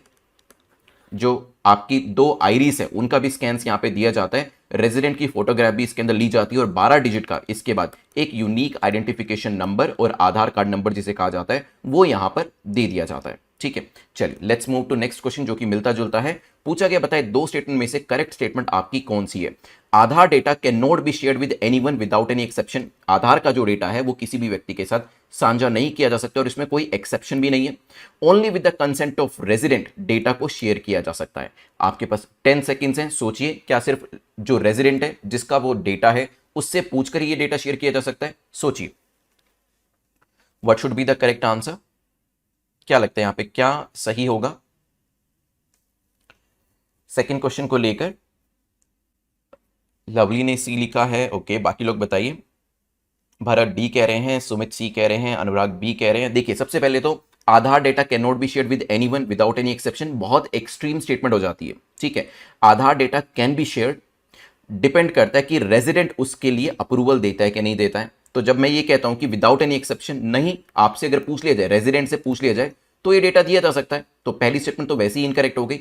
जो आपकी 2 आइरिस है उनका भी स्कैन यहां पे दिया जाता है, रेजिडेंट की फोटोग्राफ भी इसके अंदर ली जाती है और 12 डिजिट का इसके बाद एक यूनिक आइडेंटिफिकेशन नंबर और आधार कार्ड नंबर जिसे कहा जाता है वो यहां पर दे दिया जाता है। ठीक है, चलिए let's move to next question जो कि मिलता जुलता है। पूछा गया बताए दो स्टेटमेंट में से करेक्ट स्टेटमेंट आपकी कौन सी है। Aadhaar data can not be shared with anyone without any exception. Aadhaar का जो डेटा है वो किसी भी व्यक्ति के साथ साझा नहीं किया जा सकता और इसमें कोई एक्सेप्शन भी नहीं है। Only with the consent of resident data को शेयर किया जा सकता है। आपके पास 10 सेकेंड्स हैं, सोचिए क्या सिर्फ जो रेजिडेंट है जिसका वो डेटा है उससे पूछकर ये डेटा शेयर किया जा सकता है। सोचिए what should be the correct answer. क्या लगता है यहां पे क्या सही होगा सेकंड क्वेश्चन को लेकर। लवली ने सी लिखा है, ओके बाकी लोग बताइए। भरत डी कह रहे हैं, सुमित सी कह रहे हैं, अनुराग बी कह रहे हैं। देखिए सबसे पहले तो Aadhaar data can not be shared with anyone without any exception बहुत एक्सट्रीम स्टेटमेंट हो जाती है। ठीक है, Aadhaar data can be shared depend करता है कि रेजिडेंट उसके लिए अप्रूवल देता है कि नहीं देता है। तो जब मैं ये कहता हूं कि विदाउट एनी एक्सेप्शन, नहीं, आपसे अगर पूछ लिया जाए, रेजिडेंट से पूछ लिया जाए तो ये डेटा दिया जा सकता है। तो पहली स्टेटमेंट तो वैसे ही इनकरेक्ट हो गई।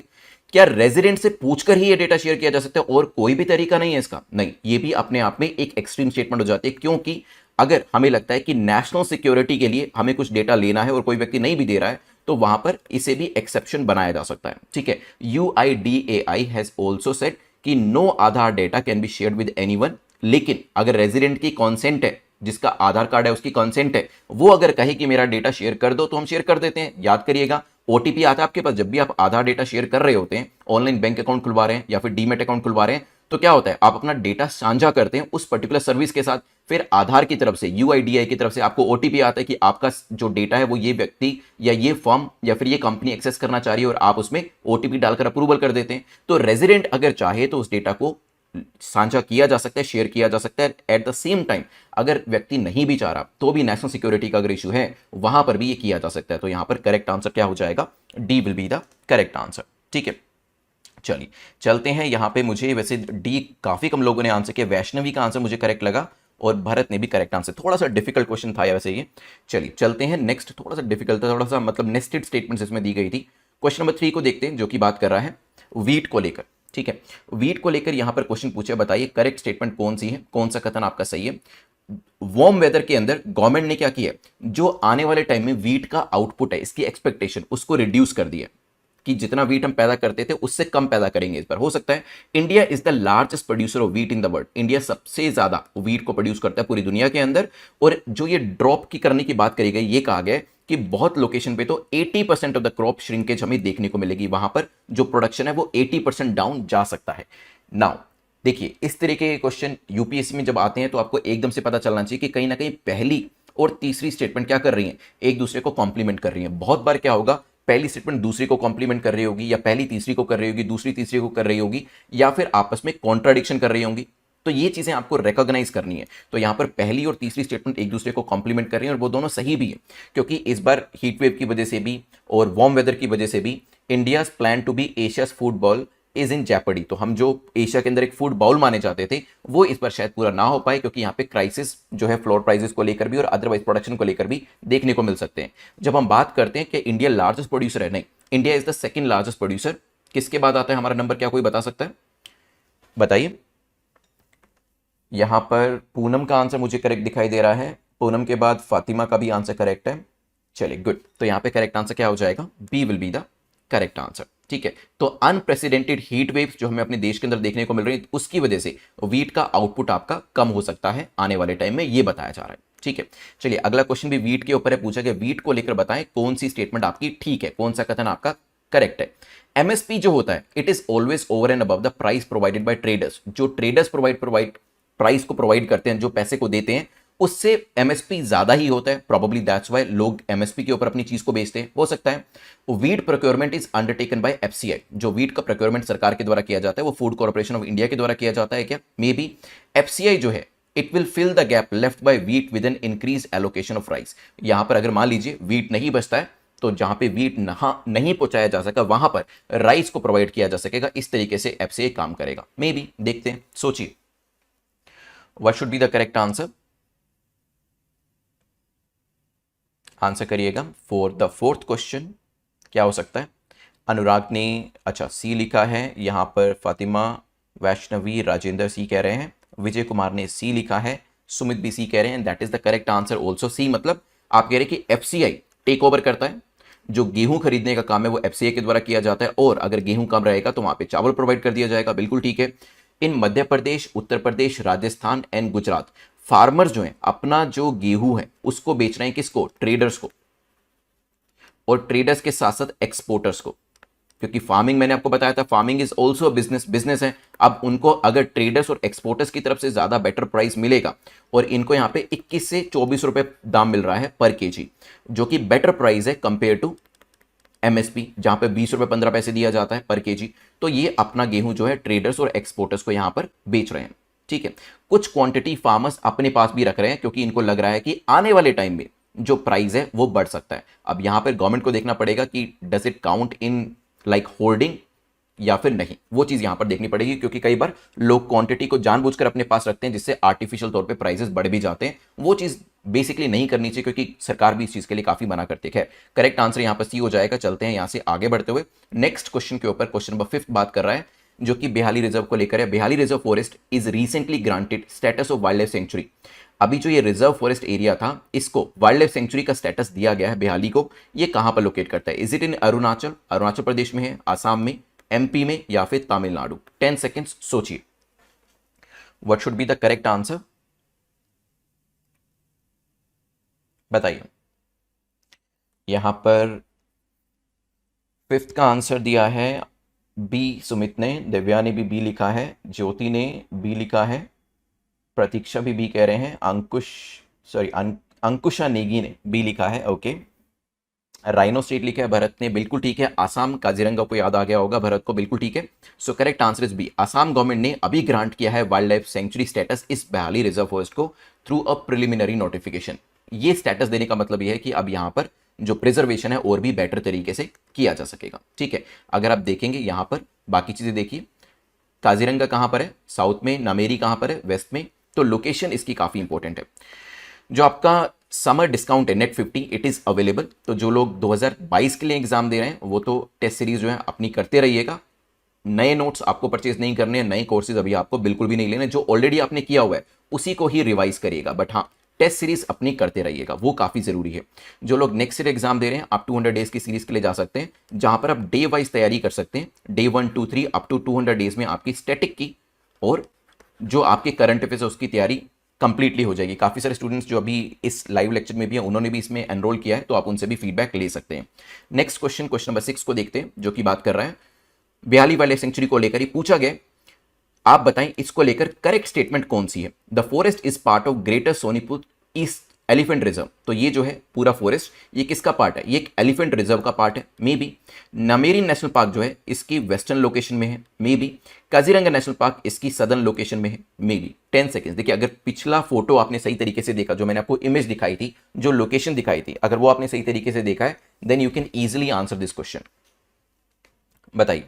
क्या रेजिडेंट से पूछकर ही ये डेटा शेयर किया जा सकता है और कोई भी तरीका नहीं है इसका? नहीं, ये भी अपने आप में एक एक्सट्रीम स्टेटमेंट हो जाती है, क्योंकि अगर हमें लगता है कि नेशनल सिक्योरिटी के लिए हमें कुछ डेटा लेना है और कोई व्यक्ति नहीं भी दे रहा है तो वहां पर इसे भी एक्सेप्शन बनाया जा सकता है। ठीक है, UIDAI हैज आल्सो सेड कि no Aadhaar data can be shared with anyone. लेकिन अगर रेजिडेंट की कॉन्सेंट है, जिसका आधार कार्ड है उसकी कंसेंट है, वो अगर कहे कि मेरा डेटा शेयर कर दो तो हम शेयर कर देते हैं। याद करिएगा ओटीपी आता है आपके पास जब भी आप आधार डेटा शेयर कर रहे होते हैं, ऑनलाइन बैंक अकाउंट खुलवा रहे हैं या फिर डीमेट अकाउंट खुलवा रहे हैं, तो क्या होता है आप अपना डेटा साझा करते हैं उस पर्टिकुलर सर्विस के साथ। फिर आधार की तरफ से, UIDAI की तरफ से आपको ओटीपी आता है कि आपका जो डेटा है वो ये व्यक्ति या ये फर्म या फिर ये कंपनी एक्सेस करना चाह रही है और आप उसमें ओटीपी डालकर अप्रूवल कर देते हैं। तो रेजिडेंट अगर चाहे तो उस डेटा को साझा किया जा सकता है, शेयर किया जा सकता है। एट द सेम टाइम अगर व्यक्ति नहीं भी चाह रहा तो भी नेशनल सिक्योरिटी का अगर इशू है वहां पर भी ये किया जा सकता है। तो यहां पर करेक्ट आंसर क्या हो जाएगा? D will be the correct answer. ठीक है, चलिए चलते हैं। यहां पे मुझे वैसे डी काफी कम लोगों ने आंसर किया, वैष्णवी का आंसर मुझे करेक्ट लगा और भरत ने भी करेक्ट आंसर। थोड़ा सा डिफिकल्ट क्वेश्चन था वैसे ये। चलिए चलते हैं नेक्स्ट, थोड़ा सा डिफिकल्ट था, थोड़ा सा मतलब नेस्टेड स्टेटमेंट्स इसमें दी गई थी। क्वेश्चन नंबर 3 को देखते हैं जो कि बात कर रहा है वीट को लेकर। ठीक है, वीट को लेकर यहां पर क्वेश्चन पूछे, बताइए करेक्ट स्टेटमेंट कौन सी है, कौन सा कथन आपका सही है। वार्म वेदर के अंदर गवर्नमेंट ने क्या किया, जो आने वाले टाइम में वीट का आउटपुट है, इसकी एक्सपेक्टेशन उसको रिड्यूस कर दिया कि जितना वीट हम पैदा करते थे उससे कम पैदा करेंगे इस बार। हो सकता है India is the largest producer of wheat in the world. India सबसे ज्यादा वीट को प्रोड्यूस करता है पूरी दुनिया के अंदर। और जो ये ड्रॉप की करने की बात करी गई, ये कहा गया कि बहुत लोकेशन पे तो 80% ऑफ द क्रॉप श्रिंकेज हमें देखने को मिलेगी। वहां पर जो प्रोडक्शन है वो 80% डाउन जा सकता है। नाउ देखिए इस तरीके के क्वेश्चन यूपीएससी में जब आते हैं तो आपको एकदम से पता चलना चाहिए कि कहीं ना कहीं पहली और तीसरी स्टेटमेंट क्या कर रही है, एक दूसरे को कॉम्प्लीमेंट कर रही है। बहुत बार क्या होगा, पहली स्टेटमेंट दूसरी को कॉम्प्लीमेंट कर रही होगी, या पहली तीसरी को कर रही होगी, दूसरी तीसरी को कर रही होगी, या फिर आपस में कॉन्ट्राडिक्शन कर रही होंगी। तो ये चीजें आपको रिकॉग्नाइज करनी है। तो यहां पर पहली और तीसरी स्टेटमेंट एक दूसरे को कॉम्प्लीमेंट कर रही है और वो दोनों सही भी है, क्योंकि इस बार हीट वेव की वजह से भी और वार्म वेदर की वजह से भी India's plan to be Asia's food bowl is in jeopardy. तो हम जो एशिया के अंदर एक फूड बाउल माने जाते थे वो इस बार शायद पूरा ना हो पाए, क्योंकि यहाँ पे क्राइसिस जो है फ्लोर प्राइसेस को लेकर भी और अदरवाइज प्रोडक्शन को लेकर भी देखने को मिल सकते हैं। जब हम बात करते हैं कि इंडिया लार्जेस्ट प्रोड्यूसर है, नहीं, India is the second largest producer. किसके बाद आता है हमारा नंबर, क्या कोई बता सकता है? बताइए। यहां पर पूनम का आंसर मुझे करेक्ट दिखाई दे रहा है, पूनम के बाद फातिमा का भी आंसर करेक्ट है। चलिए गुड, तो यहां पे करेक्ट आंसर क्या हो जाएगा? B will be the correct answer. ठीक है, तो अनप्रेसिडेंटेड हीट वेव्स जो हमें अपने देश के अंदर देखने को मिल रही है उसकी वजह से वीट का आउटपुट आपका कम हो सकता है आने वाले टाइम में, ये बताया जा रहा है। ठीक है, चलिए अगला क्वेश्चन भी वीट के ऊपर है। पूछा गया वीट को लेकर बताएं कौन सी स्टेटमेंट आपकी ठीक है, कौन सा कथन आपका करेक्ट है। एमएसपी जो होता है it is always over and above the price provided by traders. जो ट्रेडर्स प्रोवाइड प्राइस को प्रोवाइड करते हैं, जो पैसे को देते हैं, उससे एमएसपी ज्यादा ही होता है। प्रोबेबली दैट्स व्हाई लोग एमएसपी के ऊपर अपनी चीज को बेचते हैं, हो सकता है। Wheat procurement is undertaken by FCI. जो वीट का प्रोक्योरमेंट सरकार के द्वारा किया जाता है वो फूड कॉर्पोरेशन ऑफ इंडिया के द्वारा किया जाता है क्या? मे बी एफसीआई जो है it will fill the gap left by wheat with an increase allocation of rice. यहां पर अगर मान लीजिए वीट नहीं बचता है तो जहां पे वीट नहीं पहुंचाया जा सका वहां पर राइस को प्रोवाइड किया जा सकेगा। इस तरीके से एफसीआई काम करेगा। मे बी, देखते हैं, सोचिए what should be the correct answer. Answer करिएगा फॉर द फोर्थ क्वेश्चन। क्या हो सकता है? अनुराग ने अच्छा सी लिखा है, यहां पर फातिमा वैष्णवी राजेंद्र सी कह रहे हैं, विजय कुमार ने सी लिखा है, सुमित भी सी कह रहे हैं, that is the correct answer also see. मतलब आप कह रहे हैं कि एफसीआई टेक ओवर करता है, जो गेहूं खरीदने का काम है वो एफसीआई के द्वारा किया जाता है, और अगर गेहूं कम रहेगा तो वहां पे चावल प्रोवाइड कर दिया जाएगा। बिल्कुल ठीक है। इन मध्य प्रदेश, उत्तर प्रदेश, राजस्थान एंड गुजरात फार्मर्स जो है अपना जो गेहूं है उसको बेच रहे हैं किसको? ट्रेडर्स को, और ट्रेडर्स के साथ साथ एक्सपोर्टर्स को, क्योंकि फार्मिंग मैंने आपको बताया था farming is also business, business है। अब उनको अगर ट्रेडर्स और एक्सपोर्टर्स की तरफ से ज्यादा बेटर प्राइस मिलेगा, और इनको यहां पे 21 से 24 रुपए दाम मिल रहा है पर केजी, जो कि बेटर प्राइस है कंपेयर टू एमएसपी जहां पे 20 रुपए 15 पैसे दिया जाता है पर केजी। तो ये अपना गेहूं जो है ट्रेडर्स और एक्सपोर्टर्स को यहां पर बेच रहे हैं। ठीक है। कुछ क्वांटिटी फार्मर्स अपने पास भी रख रहे हैं, क्योंकि इनको लग रहा है कि आने वाले टाइम में जो प्राइस है वो बढ़ सकता है। अब यहां पर गवर्नमेंट को देखना पड़ेगा कि does it count in like holding या फिर नहीं, वो चीज यहां पर देखनी पड़ेगी, क्योंकि कई बार लोग क्वांटिटी को जानबूझकर अपने पास रखते हैं जिससे आर्टिफिशियल तौर पे प्राइसेस बढ़ भी जाते हैं। वो चीज बेसिकली नहीं करनी चाहिए, क्योंकि सरकार भी इस चीज के लिए काफी मना करती है। करेक्ट आंसर यहां पर सी हो जाएगा। चलते हैं यहां से आगे बढ़ते हुए नेक्स्ट क्वेश्चन के ऊपर। क्वेश्चन नंबर 5 बात कर रहा है, जो कि बेहाली रिजर्व को लेकर है। Behali reserve forest is recently granted status of wild life sanctuary. अभी जो ये रिजर्व फॉरेस्ट एरिया था इसको वाइल्ड लाइफ सेंचुरी का स्टेटस दिया गया है बेहाली को। ये कहां पर लोकेट करता है? Is it in Arunachal, Arunachal Pradesh में है, आसाम में, एमपी में, या फिर तमिलनाडु? 10 सेकेंड्स सोचिए, what should be the correct answer, बताइए। यहां पर 5th का आंसर दिया है बी सुमित ने, दिव्या ने भी बी लिखा है, ज्योति ने बी लिखा है, प्रतीक्षा भी बी कह रहे हैं, अंकुशा नेगी ने बी लिखा है। ओके, राइनो स्टेट लिखा है भरत ने, बिल्कुल ठीक है। आसाम काजीरंगा को याद आ गया होगा भरत को, बिल्कुल ठीक है। So correct answer is B. Assam government ने अभी ग्रांट किया है वाइल्ड लाइफ सेंचुरी स्टेटस इस बेहाली रिजर्व फॉरेस्ट को थ्रू अ प्रिलिमिनरी नोटिफिकेशन। ये स्टेटस देने का मतलब यह है कि अब यहां पर जो प्रिजर्वेशन है और भी बेटर तरीके से किया जा सकेगा। ठीक है। अगर आप देखेंगे यहां पर बाकी चीजें देखिए, काजीरंगा कहां पर है? साउथ में। नामेरी कहां पर है? वेस्ट में। तो लोकेशन इसकी काफी इंपॉर्टेंट है। जो आपका समर डिस्काउंट है नेट 50, इट इज अवेलेबल। तो जो लोग 2022 के लिए एग्जाम दे रहे हैं वो तो टेस्ट सीरीज जो है अपनी करते रहिएगा। नए नोट्स आपको परचेज नहीं करने हैं, नए कोर्सेज अभी आपको बिल्कुल भी नहीं लेने। जो ऑलरेडी आपने किया हुआ है उसी को ही रिवाइज करिएगा, बट हाँ टेस्ट सीरीज अपनी करते रहिएगा, वो काफी जरूरी है। जो लोग नेक्स्ट ईयर एग्जाम दे रहे हैं आप 200 डेज की सीरीज के लिए जा सकते हैं, जहां पर आप डे वाइज तैयारी कर सकते हैं। डे 1 2 3 अप टू 200 डेज में आपकी स्टैटिक की और जो आपके करंट अफेयर्स है उसकी तैयारी कंप्लीटली हो जाएगी। काफी सारे स्टूडेंट्स जो अभी इस लाइव लेक्चर में भी हैं उन्होंने भी इसमें एनरोल किया है, तो आप उनसे भी फीडबैक ले सकते हैं। नेक्स्ट क्वेश्चन, क्वेश्चन नंबर 6 को देखते हैं, जो कि बात कर रहा है बेहाली वाइल्ड लाइफ सेंचुरी को लेकर ही पूछा गया। आप बताएं इसको लेकर करेक्ट स्टेटमेंट कौन सी है? The forest is part of greater Sonipat east elephant reserve. तो ये जो है पूरा फॉरेस्ट ये किसका पार्ट है? ये एक एलिफेंट रिजर्व का पार्ट है। May be Nameri national park जो है इसकी वेस्टर्न लोकेशन में है। May be Kaziranga national park इसकी सदर्न लोकेशन में है। May be 10 seconds. देखिए अगर पिछला फोटो आपने सही तरीके से देखा, जो मैंने आपको इमेज दिखाई थी, जो लोकेशन दिखाई थी, अगर वो आपने सही तरीके से देखा है then you can easily answer this question. बताइए।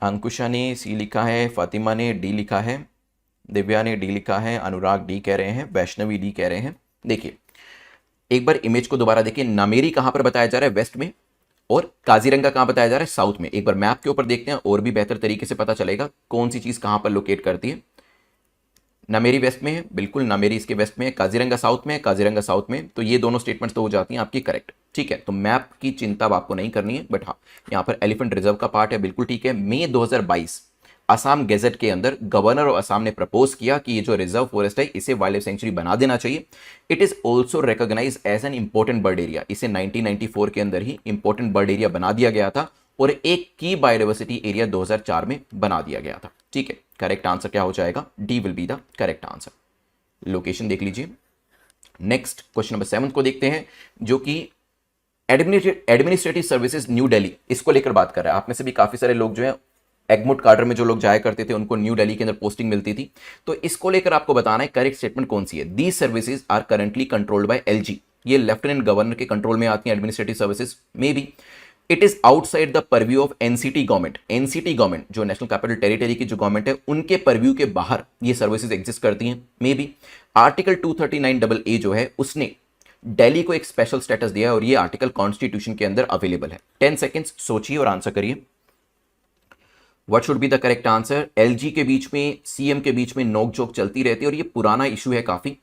अंकुशा ने सी लिखा है, फातिमा ने डी लिखा है, दिव्या ने डी लिखा है, अनुराग डी कह रहे हैं, वैष्णवी डी कह रहे हैं। देखिए एक बार इमेज को दोबारा देखिए, नामेरी कहां पर बताया जा रहा है? वेस्ट में। और काजीरंगा कहां बताया जा रहा है? साउथ में। एक बार मैप के ऊपर देखते हैं और भी बेहतर तरीके से पता चलेगा कौन सी चीज कहां पर लोकेट करती है। नामेरी वेस्ट में है, बिल्कुल नामेरी इसके वेस्ट में है। काजीरंगा साउथ में है, काजीरंगा साउथ में। तो ये दोनों स्टेटमेंट्स तो हो जाती हैं आपकी करेक्ट। ठीक है, तो मैप की चिंता आपको नहीं करनी है, बट हाँ यहाँ पर एलिफेंट रिजर्व का पार्ट है, बिल्कुल ठीक है। मई 2022 असम गेजेट के अंदर गवर्नर ऑफ असम ने प्रपोज किया कि ये जो रिजर्व फॉरेस्ट है इसे वाइल्ड लाइफ सेंचुरी बना देना चाहिए। It is also recognise as an important bird area. इसे 1994 के अंदर ही इंपॉर्टेंट बर्ड एरिया बना दिया गया था और एक की बायोडाइवर्सिटी एरिया 2004 में बना दिया गया था। ठीक है, करेक्ट आंसर क्या हो जाएगा? D will be the correct answer. Location देख लीजिए। नेक्स्ट क्वेश्चन नंबर 7 को देखते हैं, जो कि एडमिनिस्ट्रेटिव सर्विसेज न्यू दिल्ली, इसको लेकर बात कर रहा है। आप में से भी काफी सारे लोग जो है एगमुट कार्डर में जो लोग जाया करते थे उनको न्यू दिल्ली के अंदर पोस्टिंग मिलती थी। तो इसको लेकर आपको बताना है करेक्ट स्टेटमेंट कौन सी है। These services are currently controlled by LG. ये लेफ्टिनेंट गवर्नर के कंट्रोल में आती है administrative services. May be it is outside the purview of NCT government. NCT government जो नेशनल कैपिटल टेरिटरी की जो गवर्नमेंट है उनके परव्यू के बाहर ये सर्विसेज एग्जिस्ट करती हैं। मे बी आर्टिकल 239AA जो है उसने दिल्ली को एक स्पेशल स्टेटस दिया है और ये आर्टिकल कॉन्स्टिट्यूशन के अंदर अवेलेबल है। 10 सेकेंड्स सोचिए और आंसर करिए। What should be the correct answer? LG के बीच में, सीएम के बीच में नोकझोंक चलती रहती है और ये पुराना इशू है काफी।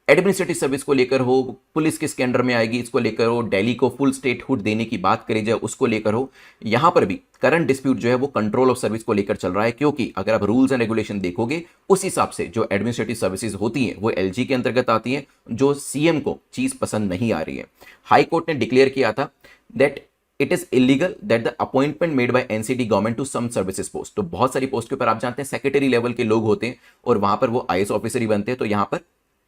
एडमिनिस्ट्रेटिव सर्विस को लेकर हो, पुलिस किसके अंडर में आएगी इसको लेकर हो, दिल्ली को फुल स्टेटहुड देने की बात करी जाए उसको लेकर हो, यहां पर भी करंट डिस्प्यूट जो है वो कंट्रोल ऑफ सर्विस को लेकर चल रहा है, क्योंकि अगर आप रूल्स एंड रेगुलेशन देखोगे उस हिसाब से जो एडमिनिस्ट्रेटिव सर्विसेज होती हैं वो एलजी के अंतर्गत आती है, जो सीएम को चीज पसंद नहीं आ रही है। हाई कोर्ट ने डिक्लेयर किया था that it is illegal that the appointment made by NCT government to some services post. तो बहुत सारी पोस्ट के ऊपर आप जानते हैं सेक्रेटरी लेवल के लोग होते हैं और वहां पर वो आईएएस ऑफिसर ही बनते हैं। तो यहां पर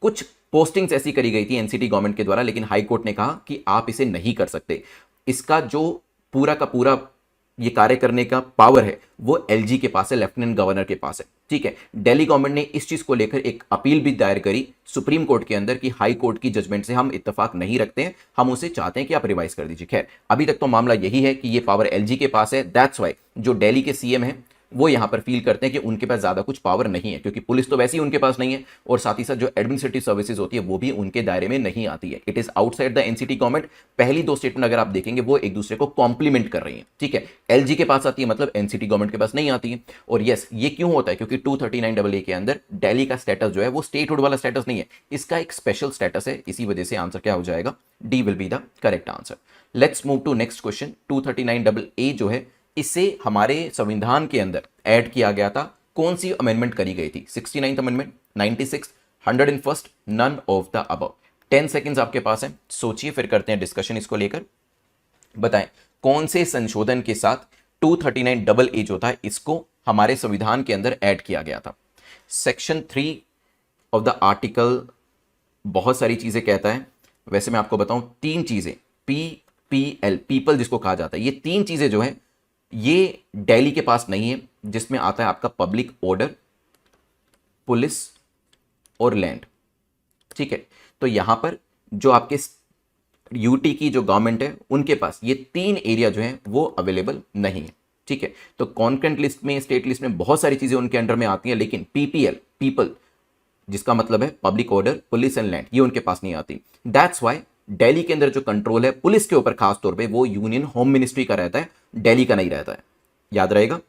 कुछ पोस्टिंग्स ऐसी करी गई थी एनसीटी गवर्नमेंट के द्वारा, लेकिन हाई कोर्ट ने कहा कि आप इसे नहीं कर सकते। इसका जो पूरा का पूरा ये कार्य करने का पावर है वो एलजी के पास है, लेफ्टिनेंट गवर्नर के पास है। ठीक है, दिल्ली गवर्नमेंट ने इस चीज को लेकर एक अपील भी दायर करी सुप्रीम कोर्ट के अंदर कि हाई कोर्ट की जजमेंट से हम इत्तेफाक नहीं रखते हैं, हम उसे चाहते हैं कि आप रिवाइज कर दीजिए। खैर, अभी तक तो मामला यही है कि ये पावर एलजी के पास है। दैट्स वाई जो दिल्ली के सीएम है वो यहां पर फील करते हैं कि उनके पास ज्यादा कुछ पावर नहीं है, क्योंकि पुलिस तो वैसे ही उनके पास नहीं है और साथ ही साथ जो एडमिनिस्ट्रेटिव सर्विसेज होती है वो भी उनके दायरे में नहीं आती है। It is outside the NCT government. पहली दो स्टेटमेंट अगर आप देखेंगे वो एक दूसरे को कॉम्प्लीमेंट कर रही है। ठीक है, एलजी के पास आती है मतलब एनसीटी गवर्नमेंट के पास नहीं आती है। और यस, ये क्यों होता है? क्योंकि 239AA के अंदर दिल्ली का स्टेटस जो है वो स्टेटहुड वाला स्टेटस नहीं है, इसका एक स्पेशल स्टेटस है। इसी वजह से आंसर क्या हो जाएगा? D will be the correct answer. Let's move to next question. 239AA जो है इसे हमारे संविधान के अंदर ऐड किया गया था। कौन सी अमेंडमेंट करी गई थी? 69th amendment, 96, 101st, none of the above. 10 seconds आपके पास है, सोचिए फिर करते हैं डिस्कशन इसको लेकर। बताएं कौन से संशोधन के साथ 239AA जो था इसको हमारे संविधान के अंदर ऐड किया गया था। सेक्शन 3 ऑफ द आर्टिकल बहुत सारी चीजें कहता है। वैसे मैं आपको बताऊं तीन चीजें, PPL, पीपल जिसको कहा जाता है, ये तीन चीजें जो है ये दिल्ली के पास नहीं है, जिसमें आता है आपका पब्लिक ऑर्डर, पुलिस और लैंड। ठीक है, तो यहां पर जो आपके यूटी की जो गवर्नमेंट है उनके पास ये तीन एरिया जो है वो अवेलेबल नहीं है। ठीक है, तो कॉन्करेंट लिस्ट में, स्टेट लिस्ट में बहुत सारी चीजें उनके अंडर में आती हैं, लेकिन PPL, पीपल, जिसका मतलब है public order, police and land, ये उनके पास नहीं आती। दैट्स वाई दिल्ली के अंदर जो कंट्रोल है पुलिस के ऊपर खास तौर पे वो यूनियन होम मिनिस्ट्री का रहता है, दिल्ली का नहीं रहता है। याद रहेगा?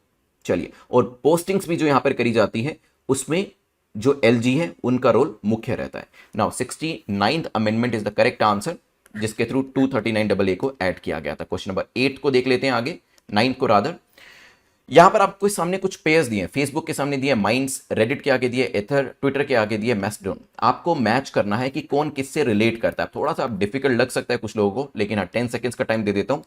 चलिए, और पोस्टिंग्स भी जो यहां पर करी जाती है उसमें जो एलजी है उनका रोल मुख्य रहता है। Now 69th amendment is the correct answer, जिसके थ्रू 239AA को ऐड किया गया था। क्वेश्चन नंबर 8 को देख लेते हैं आगे, 9 को रादर। यहां पर आपको सामने कुछ पेयर्स दिए हैं, फेसबुक के सामने दिए माइंड्स, रेडिट के आगे दिए एथर, ट्विटर के आगे दिए मैस्टोन। आपको मैच करना है कि कौन किससे रिलेट करता है। थोड़ा सा डिफिकल्ट लग सकता है कुछ लोगों को, लेकिन हाँ 10 सेकेंड्स का टाइम दे देता हूं।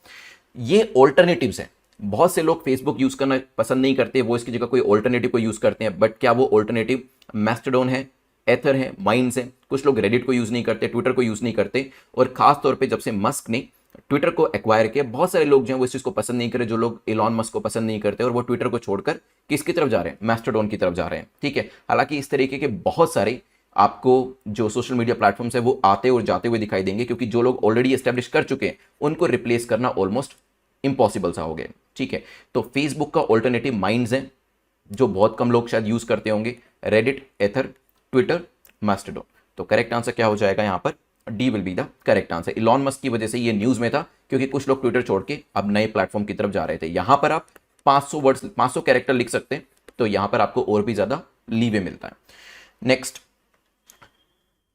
ये ऑल्टरनेटिव्स हैं। बहुत से लोग फेसबुक यूज करना पसंद नहीं करते, वो इसकी जगह कोई ऑल्टरनेटिव को यूज करते हैं, बट क्या वो ऑल्टरनेटिव मैस्टोडोन है, एथर है, माइंड्स है? कुछ लोग रेडिट को यूज नहीं करते, ट्विटर को यूज नहीं करते, और खास तौर पर जब से मस्क ने ट्विटर को एक्वायर किया, बहुत सारे लोग जो हैं वो इस चीज को पसंद नहीं करे। जो लोग इलॉन मस्क को पसंद नहीं करते और वो ट्विटर को छोड़कर किसकी तरफ जा रहे हैं? मैस्टोडोन की तरफ जा रहे हैं। ठीक है, हालांकि इस तरीके के बहुत सारे आपको जो सोशल मीडिया प्लेटफॉर्म्स है वो आते और जाते हुए दिखाई देंगे, क्योंकि जो लोग ऑलरेडी एस्टेब्लिश कर चुके हैं उनको रिप्लेस करना ऑलमोस्ट इंपॉसिबल सा हो गया। ठीक है, तो फेसबुक का ऑल्टरनेटिव माइंड्स है, जो बहुत कम लोग शायद यूज करते होंगे, रेडिट, एथर, ट्विटर, मैस्टोडोन। तो करेक्ट आंसर क्या हो जाएगा यहां पर? D will be the correct answer. Elon Musk की वजह से ये न्यूज में था, क्योंकि कुछ लोग ट्विटर छोड़ के अब नए प्लेटफॉर्म की तरफ जा रहे थे। यहां पर आप 500 वर्ड्स, 500 कैरेक्टर लिख सकते हैं, तो यहां पर आपको और भी ज्यादा लीवे मिलता है।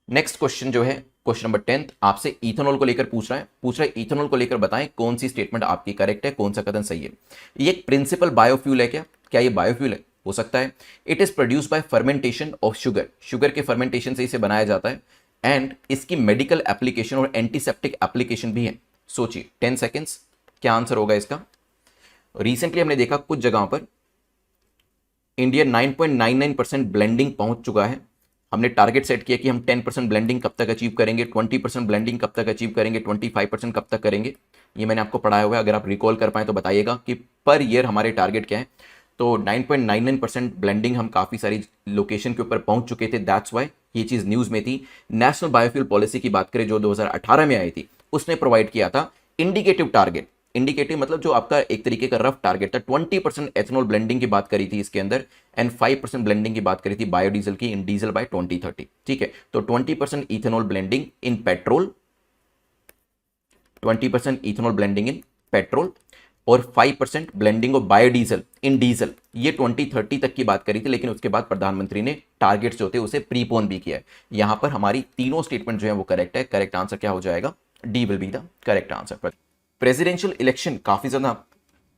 नेक्स्ट क्वेश्चन जो है क्वेश्चन नंबर 10 आपसे इथेनॉल को लेकर पूछ रहा है इथेनॉल को लेकर बताएं कौन सी स्टेटमेंट आपकी करेक्ट है, कौन सा कथन सही है। ये एक प्रिंसिपल बायोफ्यूल है क्या ये बायोफ्यूल है? हो सकता है। It is produce by fermentation of sugar के फर्मेंटेशन से इसे बनाया जाता है, एंड इसकी मेडिकल एप्लीकेशन और एंटीसेप्टिक एप्लीकेशन भी है। सोचिए 10 सेकेंड्स, क्या आंसर होगा इसका? रिसेंटली हमने देखा कुछ जगहों पर इंडिया 9.99% ब्लेंडिंग पहुंच चुका है। हमने टारगेट सेट किया कि हम 10% ब्लेंडिंग कब तक अचीव करेंगे, 20% ब्लेंडिंग कब तक अचीव करेंगे, 25% कब तक करेंगे। ये मैंने आपको पढ़ाया हुआ है, अगर आप रिकॉल कर पाए तो बताइएगा कि पर ईयर हमारे टारगेट क्या है। तो 9.99% ब्लेंडिंग हम काफ़ी सारी लोकेशन के ऊपर पहुंच चुके थे। दैट्स वाई ये चीज़ न्यूज़ में थी। नेशनल बायोफ्यूल पॉलिसी की बात करें जो 2018 में आई थी, उसने प्रोवाइड किया था इंडिकेटिव टारगेट। इंडिकेटिव मतलब जो आपका एक तरीके का रफ टारगेट था। 20% एथेनॉल ब्लेंडिंग की बात करी थी इसके अंदर, एंड 5% ब्लेंडिंग की बात करी थी बायोडीजल की इन डीजल बाय 2030। ठीक है, तो 20% ethanol blending in petrol 20% ethanol blending in petrol और 5% blending of biodiesel in diesel. ये 2030 तक की बात करी थी, लेकिन उसके बाद प्रधानमंत्री ने टारगेट्स जो थे उसे प्रीपोन भी किया है। यहां पर हमारी तीनों स्टेटमेंट जो है वो करेक्ट है। करेक्ट आंसर क्या हो जाएगा? D will be the correct answer. Presidential election काफी ज्यादा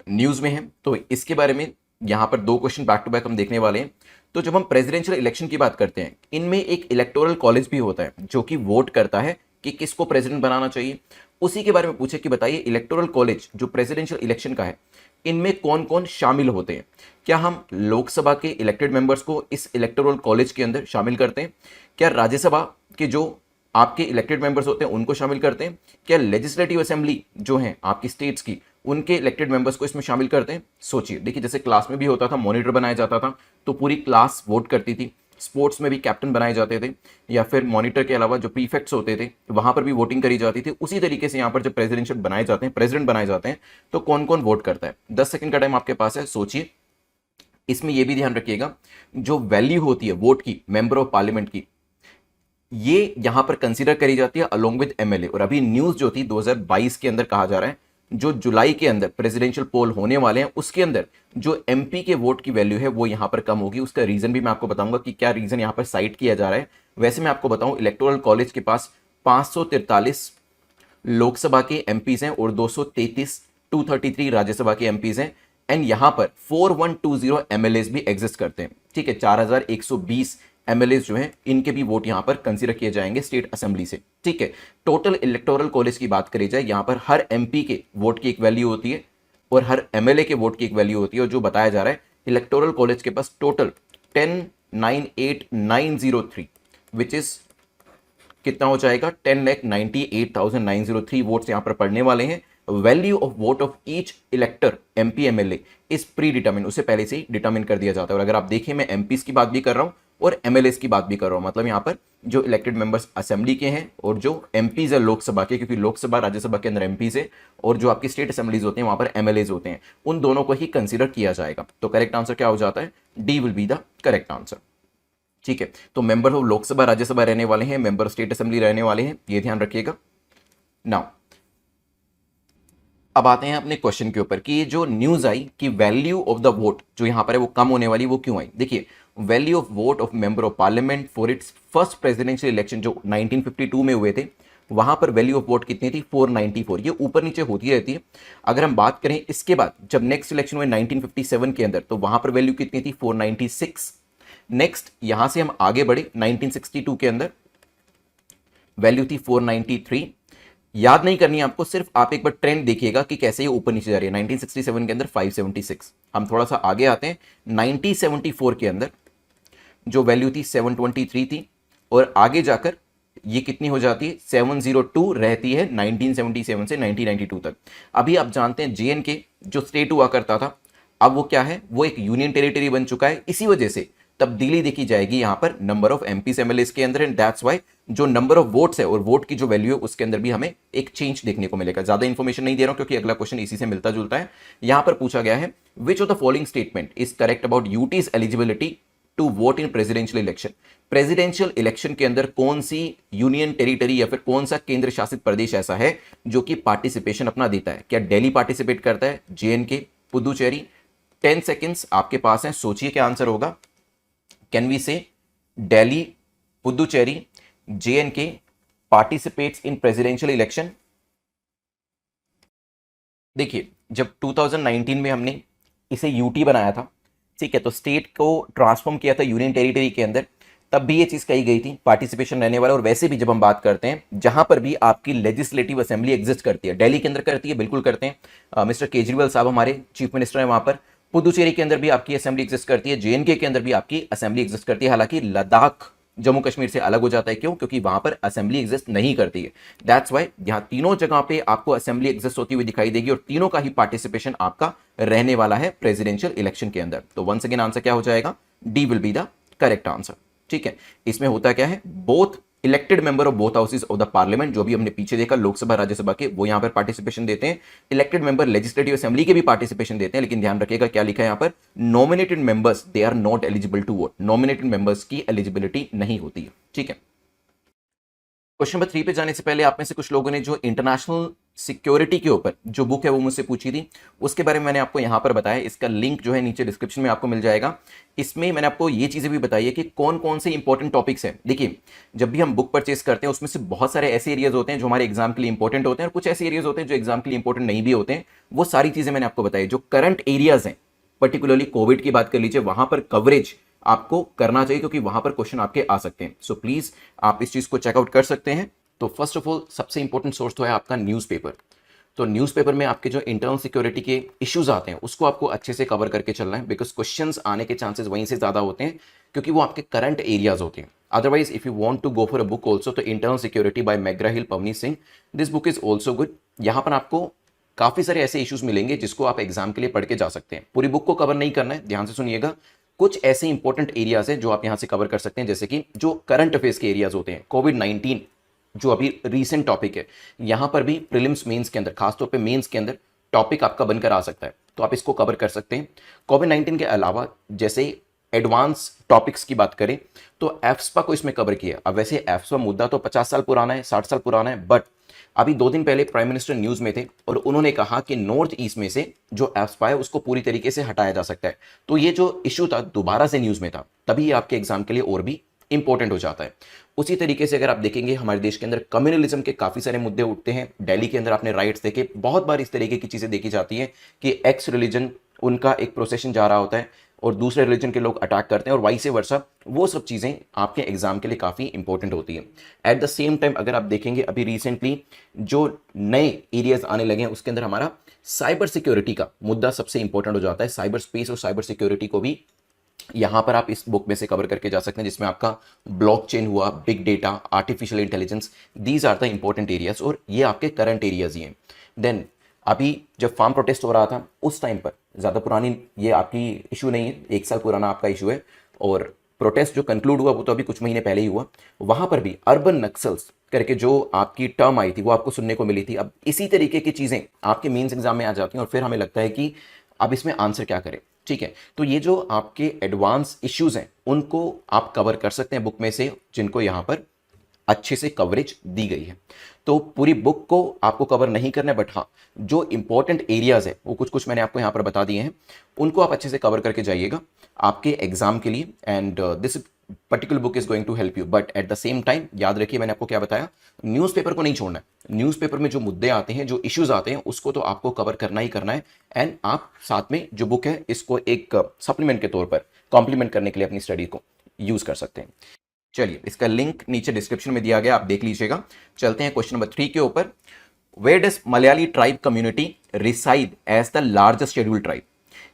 न्यूज में है, तो इसके बारे में यहां पर दो क्वेश्चन बैक टू बैक हम देखने वाले हैं। तो जब हम प्रेसिडेंशियल इलेक्शन की बात करते हैं, इनमें एक इलेक्टोरल कॉलेज भी होता है जो कि वोट करता है कि किसको प्रेसिडेंट बनाना चाहिए। उसी के बारे में पूछे कि बताइए इलेक्टोरल कॉलेज जो प्रेसिडेंशियल इलेक्शन का है, इनमें कौन कौन शामिल होते हैं? क्या हम लोकसभा के इलेक्टेड मेंबर्स को इस इलेक्टोरल कॉलेज के अंदर शामिल करते हैं? क्या राज्यसभा के जो आपके इलेक्टेड मेंबर्स होते हैं उनको शामिल करते हैं? क्या लेजिस्लेटिव असेंबली जो है आपकी स्टेट्स की, उनके इलेक्टेड मेंबर्स को इसमें शामिल करते हैं? सोचिए, देखिए जैसे क्लास में भी होता था, मॉनिटर बनाया जाता था तो पूरी क्लास वोट करती थी। स्पोर्ट्स में भी कैप्टन बनाए जाते थे, या फिर मॉनिटर के अलावा जो प्रीफेक्ट्स होते थे वहां पर भी वोटिंग करी जाती थी। उसी तरीके से यहाँ पर जब प्रेसिडेंशियल बनाए जाते हैं, प्रेसिडेंट बनाए जाते हैं, तो कौन कौन वोट करता है? 10 सेकंड का टाइम आपके पास है, सोचिए। इसमें यह भी ध्यान रखिएगा, जो वैल्यू होती है वोट की मेंबर ऑफ पार्लियामेंट की, ये यहां पर कंसीडर करी जाती है अलोंग विद एमएलए। और अभी न्यूज जो थी 2022 के अंदर कहा जा रहा है, जो जुलाई के अंदर प्रेसिडेंशियल पोल होने वाले हैं उसके अंदर जो एमपी के वोट की वैल्यू है वो यहां पर कम होगी। उसका रीजन भी मैं आपको बताऊंगा कि क्या रीजन यहां पर साइट किया जा रहा है। वैसे मैं आपको बताऊं, इलेक्टोरल कॉलेज के पास 543 लोकसभा के एमपीज हैं और 233 राज्यसभा के एमपीज हैं। एंड यहां पर 4120 एमएलएस भी एग्जिस्ट करते हैं। ठीक है, 4120 एमएलए जो हैं इनके भी वोट यहां पर कंसीडर किए जाएंगे स्टेट असेंबली से। ठीक है, टोटल इलेक्टोरल कॉलेज की बात करी जाए, यहां पर हर एमपी के वोट की एक वैल्यू होती है और हर एमएलए के वोट की एक वैल्यू होती है। और जो बताया जा रहा है, इलेक्टोरल कॉलेज के पास टोटल 10,98,903 विच इज कितना हो जाएगा? 10,98,903 वोट्स यहां पर पड़ने वाले हैं। Value of vote of each इलेक्टर MP MLA is pre determine, उसे पहले से ही डिटर्मिन कर दिया जाता है। और अगर आप देखिए, मैं एमपीस की बात भी कर रहा हूं और एमएलएस की बात भी कर रहा हूं, मतलब यहां पर जो इलेक्टेड मेंबर्स असेंबली के हैं और जो एमपीज है लोकसभा के, क्योंकि लोकसभा राज्यसभा के अंदर एमपीज है, और जो आपकी स्टेट असेंबलीज होते हैं वहां पर एमएलएज होते हैं, उन दोनों को ही कंसीडर किया जाएगा। तो करेक्ट आंसर क्या हो जाता है? D will be the correct answer. ठीक है, तो मेंबर ऑफ लोकसभा राज्यसभा रहने वाले हैं, मेंबर ऑफ स्टेट असेंबली रहने वाले हैं, ये ध्यान रखिएगा। नाउ अब आते हैं अपने क्वेश्चन के ऊपर कि ये जो न्यूज आई कि वैल्यू ऑफ द वोट जो यहां पर है वो कम होने वाली, वो क्यों आई? देखिए, value of vote of member of parliament for its first presidential election जो 1952 में हुए थे, वहां पर वैल्यू ऑफ वोट कितनी थी? 494। ये ऊपर नीचे होती रहती है। अगर हम बात करें इसके बाद जब नेक्स्ट इलेक्शन हुए 1957 के अंदर, तो वहां पर वैल्यू कितनी थी? 496। नेक्स्ट यहां से हम आगे बढ़े 1962 के अंदर वैल्यू थी 493। याद नहीं करनी आपको, सिर्फ आप एक बार ट्रेंड देखिएगा कि कैसे ये ऊपर नीचे जा रही है। 1967 के अंदर 576। हम थोड़ा सा आगे आते हैं, 1974 के अंदर जो वैल्यू थी 723 थी, और आगे जाकर ये कितनी हो जाती है? 702 रहती है 1977 से 1992 तक। अभी आप जानते हैं जेएनके जो स्टेट हुआ करता था, अब वो क्या है? वो एक यूनियन टेरिटरी बन चुका है। इसी वजह से तब्दीली देखी जाएगी यहां पर नंबर ऑफ एमपीस एमएलएस के अंदर, एंड दैट्स व्हाई जो नंबर ऑफ वोट्स है और वोट की जो वैल्यू है उसके अंदर भी हमें एक चेंज देखने को मिलेगा। ज्यादा इंफॉर्मेशन नहीं दे रहा हूं क्योंकि अगला क्वेश्चन इसी से मिलता जुलता है। यहां पर पूछा गया है, which of the following statement is correct about UTs eligibility to vote in presidential election? Presidential election के अंदर कौन सी यूनियन टेरिटरी या फिर कौन सा केंद्र शासित प्रदेश ऐसा है जो कि पार्टिसिपेशन अपना देता है? क्या दिल्ली पार्टिसिपेट करता है? जेएनके, पुदुचेरी? 10 सेकेंड्स आपके पास है, सोचिए क्या आंसर होगा। कैन वी से Delhi, Puducherry, JNK participates in presidential election? देखिए, जब 2019 में हमने इसे यूटी बनाया था, ठीक है, तो स्टेट को ट्रांसफॉर्म किया था यूनियन टेरिटरी के अंदर, तब भी ये चीज कही गई थी पार्टिसिपेशन रहने वाला। और वैसे भी जब हम बात करते हैं, जहां पर भी आपकी लेजिस्लेटिव असेंबली एग्जिस्ट करती है, दिल्ली के अंदर करती है, बिल्कुल करते हैं। मिस्टर केजरीवाल साहब हमारे चीफ मिनिस्टर हैं वहां पर। पुदुचेरी के अंदर भी आपकी असेंबली एग्जिस्ट करती है, जेएनके के अंदर भी आपकी असेंबली एग्जिस्ट करती है। हालांकि लद्दाख जम्मू कश्मीर से अलग हो जाता है, क्यों? क्योंकि वहां पर असेंबली एग्जिस्ट नहीं करती है। दैट्स वाई यहां तीनों जगह पे आपको असेंबली एग्जिस्ट होती हुई दिखाई देगी और तीनों का ही पार्टिसिपेशन आपका रहने वाला है प्रेसिडेंशियल इलेक्शन के अंदर। तो वंस अगेन आंसर क्या हो जाएगा? D will be the correct answer. ठीक है, इसमें होता क्या है, both elected member of both houses of the parliament, जो भी हमने पीछे देखा लोकसभा राज्यसभा के, वो यहां पर पार्टिसिपेशन देते हैं। इलेक्टेड मेंबर लेजिस्लेटिव असेंबली के भी पार्टिसिपेशन देते हैं, लेकिन ध्यान रखिएगा क्या लिखा है यहां पर, nominated members they are not eligible to vote. Nominated members की एलिजिबिलिटी नहीं होती है। ठीक है, क्वेश्चन नंबर 3 पे जाने से पहले आप में से कुछ लोगों ने जो इंटरनेशनल सिक्योरिटी के ऊपर जो बुक है वो मुझसे पूछी थी, उसके बारे में मैंने आपको यहाँ पर बताया। इसका लिंक जो है नीचे डिस्क्रिप्शन में आपको मिल जाएगा। इसमें मैंने आपको ये चीज़ें भी बताई है कि कौन कौन से इंपॉर्टेंट टॉपिक्स हैं। देखिए, जब भी हम बुक परचेस करते हैं उसमें से बहुत सारे ऐसे एरियाज होते हैं जो हमारे एग्जाम के लिए इंपॉर्टेंट होते हैं, और कुछ ऐसे एरियाज होते हैं जो एग्जाम के लिए इंपॉर्टेंट नहीं भी होते हैं। वो सारी चीज़ें मैंने आपको बताई। जो करंट एरियाज हैं, पर्टिकुलरली कोविड की बात कर लीजिए, वहां पर कवरेज आपको करना चाहिए, क्योंकि वहां पर क्वेश्चन आपके आ सकते हैं। सो प्लीज आप इस चीज को चेकआउट कर सकते हैं। तो फर्स्ट ऑफ ऑल सबसे इंपॉर्टेंट सोर्स तो है आपका न्यूज़पेपर। तो न्यूज़पेपर में आपके जो इंटरनल सिक्योरिटी के इश्यूज आते हैं उसको आपको अच्छे से कवर करके चलना है, बिकॉज क्वेश्चंस आने के चांसेस वहीं से ज़्यादा होते हैं, क्योंकि वो आपके करंट एरियाज होते हैं। Otherwise if you want to go for a book also, तो internal security by McGraw Hill Pavneet Singh, this book is also good. यहाँ पर आपको काफ़ी सारे ऐसे इश्यूज मिलेंगे जिसको आप एग्जाम के लिए पढ़ के जा सकते हैं। पूरी बुक को कवर नहीं करना है, ध्यान से सुनिएगा। कुछ ऐसे इंपॉर्टेंट एरियाज हैं जो आप यहाँ से कवर कर सकते हैं, जैसे कि जो करंट अफेयर्स के एरियाज होते हैं। कोविड-19 जो अभी रीसेंट टॉपिक है, यहां पर भी प्रीलिम्स मेंस के अंदर, खासतौर पे मेंस के अंदर टॉपिक आपका बनकर आ सकता है, तो आप इसको कवर कर सकते हैं। कोविड-19 के अलावा जैसे एडवांस टॉपिक्स की बात करें तो एफ्सपा को इसमें कवर किया। अब वैसे एफ्सपा मुद्दा तो 50 साल पुराना है, 60 साल पुराना है, बट अभी 2 दिन पहले प्राइम मिनिस्टर न्यूज में थे और उन्होंने कहा कि नॉर्थ ईस्ट में से जो एफ्सपा है उसको पूरी तरीके से हटाया जा सकता है। तो ये जो इश्यू था दोबारा से न्यूज में था, तभी ये आपके एग्जाम के लिए और भी इंपॉर्टेंट हो जाता है। उसी तरीके से अगर आप देखेंगे हमारे देश के अंदर कम्युनलिज्म के काफ़ी सारे मुद्दे उठते हैं। दिल्ली के अंदर आपने राइट्स देखे, बहुत बार इस तरीके की चीज़ें देखी जाती हैं कि एक्स रिलीजन उनका एक प्रोसेशन जा रहा होता है और दूसरे रिलीजन के लोग अटैक करते हैं और वाइस वर्सा। वो सब चीज़ें आपके एग्जाम के लिए काफ़ी इंपॉर्टेंट होती है। एट द सेम टाइम अगर आप देखेंगे अभी रिसेंटली जो नए एरियाज आने लगे हैं उसके अंदर हमारा साइबर सिक्योरिटी का मुद्दा सबसे इंपॉर्टेंट हो जाता है। साइबर स्पेस और साइबर सिक्योरिटी को भी यहाँ पर आप इस बुक में से कवर करके जा सकते हैं, जिसमें आपका ब्लॉकचेन हुआ, big data, artificial intelligence, these are the important areas, और ये आपके करंट एरियाज ही हैं। देन अभी जब फार्म प्रोटेस्ट हो रहा था उस टाइम पर, ज़्यादा पुरानी ये आपकी इशू नहीं है, 1 साल पुराना आपका इशू है, और प्रोटेस्ट जो कंक्लूड हुआ वो तो अभी कुछ महीने पहले ही हुआ। वहाँ पर भी अर्बन नक्सल्स करके जो आपकी टर्म आई थी वो आपको सुनने को मिली थी। अब इसी तरीके की चीज़ें आपके मेंस एग्जाम में आ जाती हैं और फिर हमें लगता है कि अब इसमें आंसर क्या करें। ठीक है, तो ये जो आपके एडवांस इश्यूज हैं उनको आप कवर कर सकते हैं बुक में से, जिनको यहाँ पर अच्छे से कवरेज दी गई है। तो पूरी बुक को आपको कवर नहीं करना है, बट हाँ जो इंपॉर्टेंट एरियाज है वो कुछ कुछ मैंने आपको यहाँ पर बता दिए हैं, उनको आप अच्छे से कवर करके जाइएगा आपके एग्जाम के लिए। And this particular book is going to help you, but at the same time याद रखिए मैंने आपको क्या बताया, न्यूज़पेपर को नहीं छोड़ना है। न्यूज़पेपर में जो मुद्दे आते हैं, जो इश्यूज आते हैं, उसको तो आपको कवर करना ही करना है। एंड आप साथ में जो बुक है इसको एक सप्लीमेंट के तौर पर कॉम्प्लीमेंट करने के लिए अपनी स्टडी को यूज कर सकते हैं। चलिए, इसका लिंक नीचे डिस्क्रिप्शन में दिया गया, आप देख लीजिएगा। चलते हैं क्वेश्चन नंबर 3 के ऊपर। Where does Malayali tribe community reside as the largest scheduled tribe?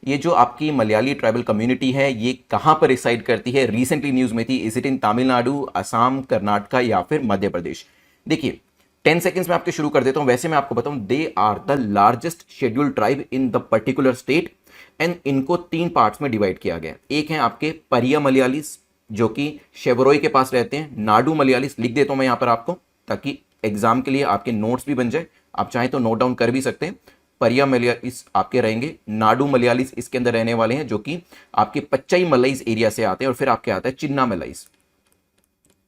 ये जो आपकी मलयाली ट्राइबल कम्युनिटी है ये कहां पर रिसाइड करती है? रिसेंटली न्यूज में थी। इज इट इन तमिलनाडु, असम, कर्नाटका या फिर मध्य प्रदेश? देखिए 10 सेकेंड्स में आपके शुरू कर देता हूं। वैसे मैं आपको बताऊं, they are the largest scheduled tribe in the particular state, and इनको 3 पार्ट्स में डिवाइड किया गया। एक है आपके परिया मलयालीस जो कि शेवरोई के पास रहते हैं, नाडू मलयालीस लिख देता हूं मैं यहां पर आपको, ताकि एग्जाम के लिए आपके नोट्स भी बन जाए, आप चाहें तो नोट डाउन कर भी सकते हैं। परिया मलयालीस आपके रहेंगे, नाडू मलयालीस इसके अंदर रहने वाले हैं जो कि आपके पच्चई मलईस एरिया से आते हैं, और फिर आपके आता है चिन्ना मलईस।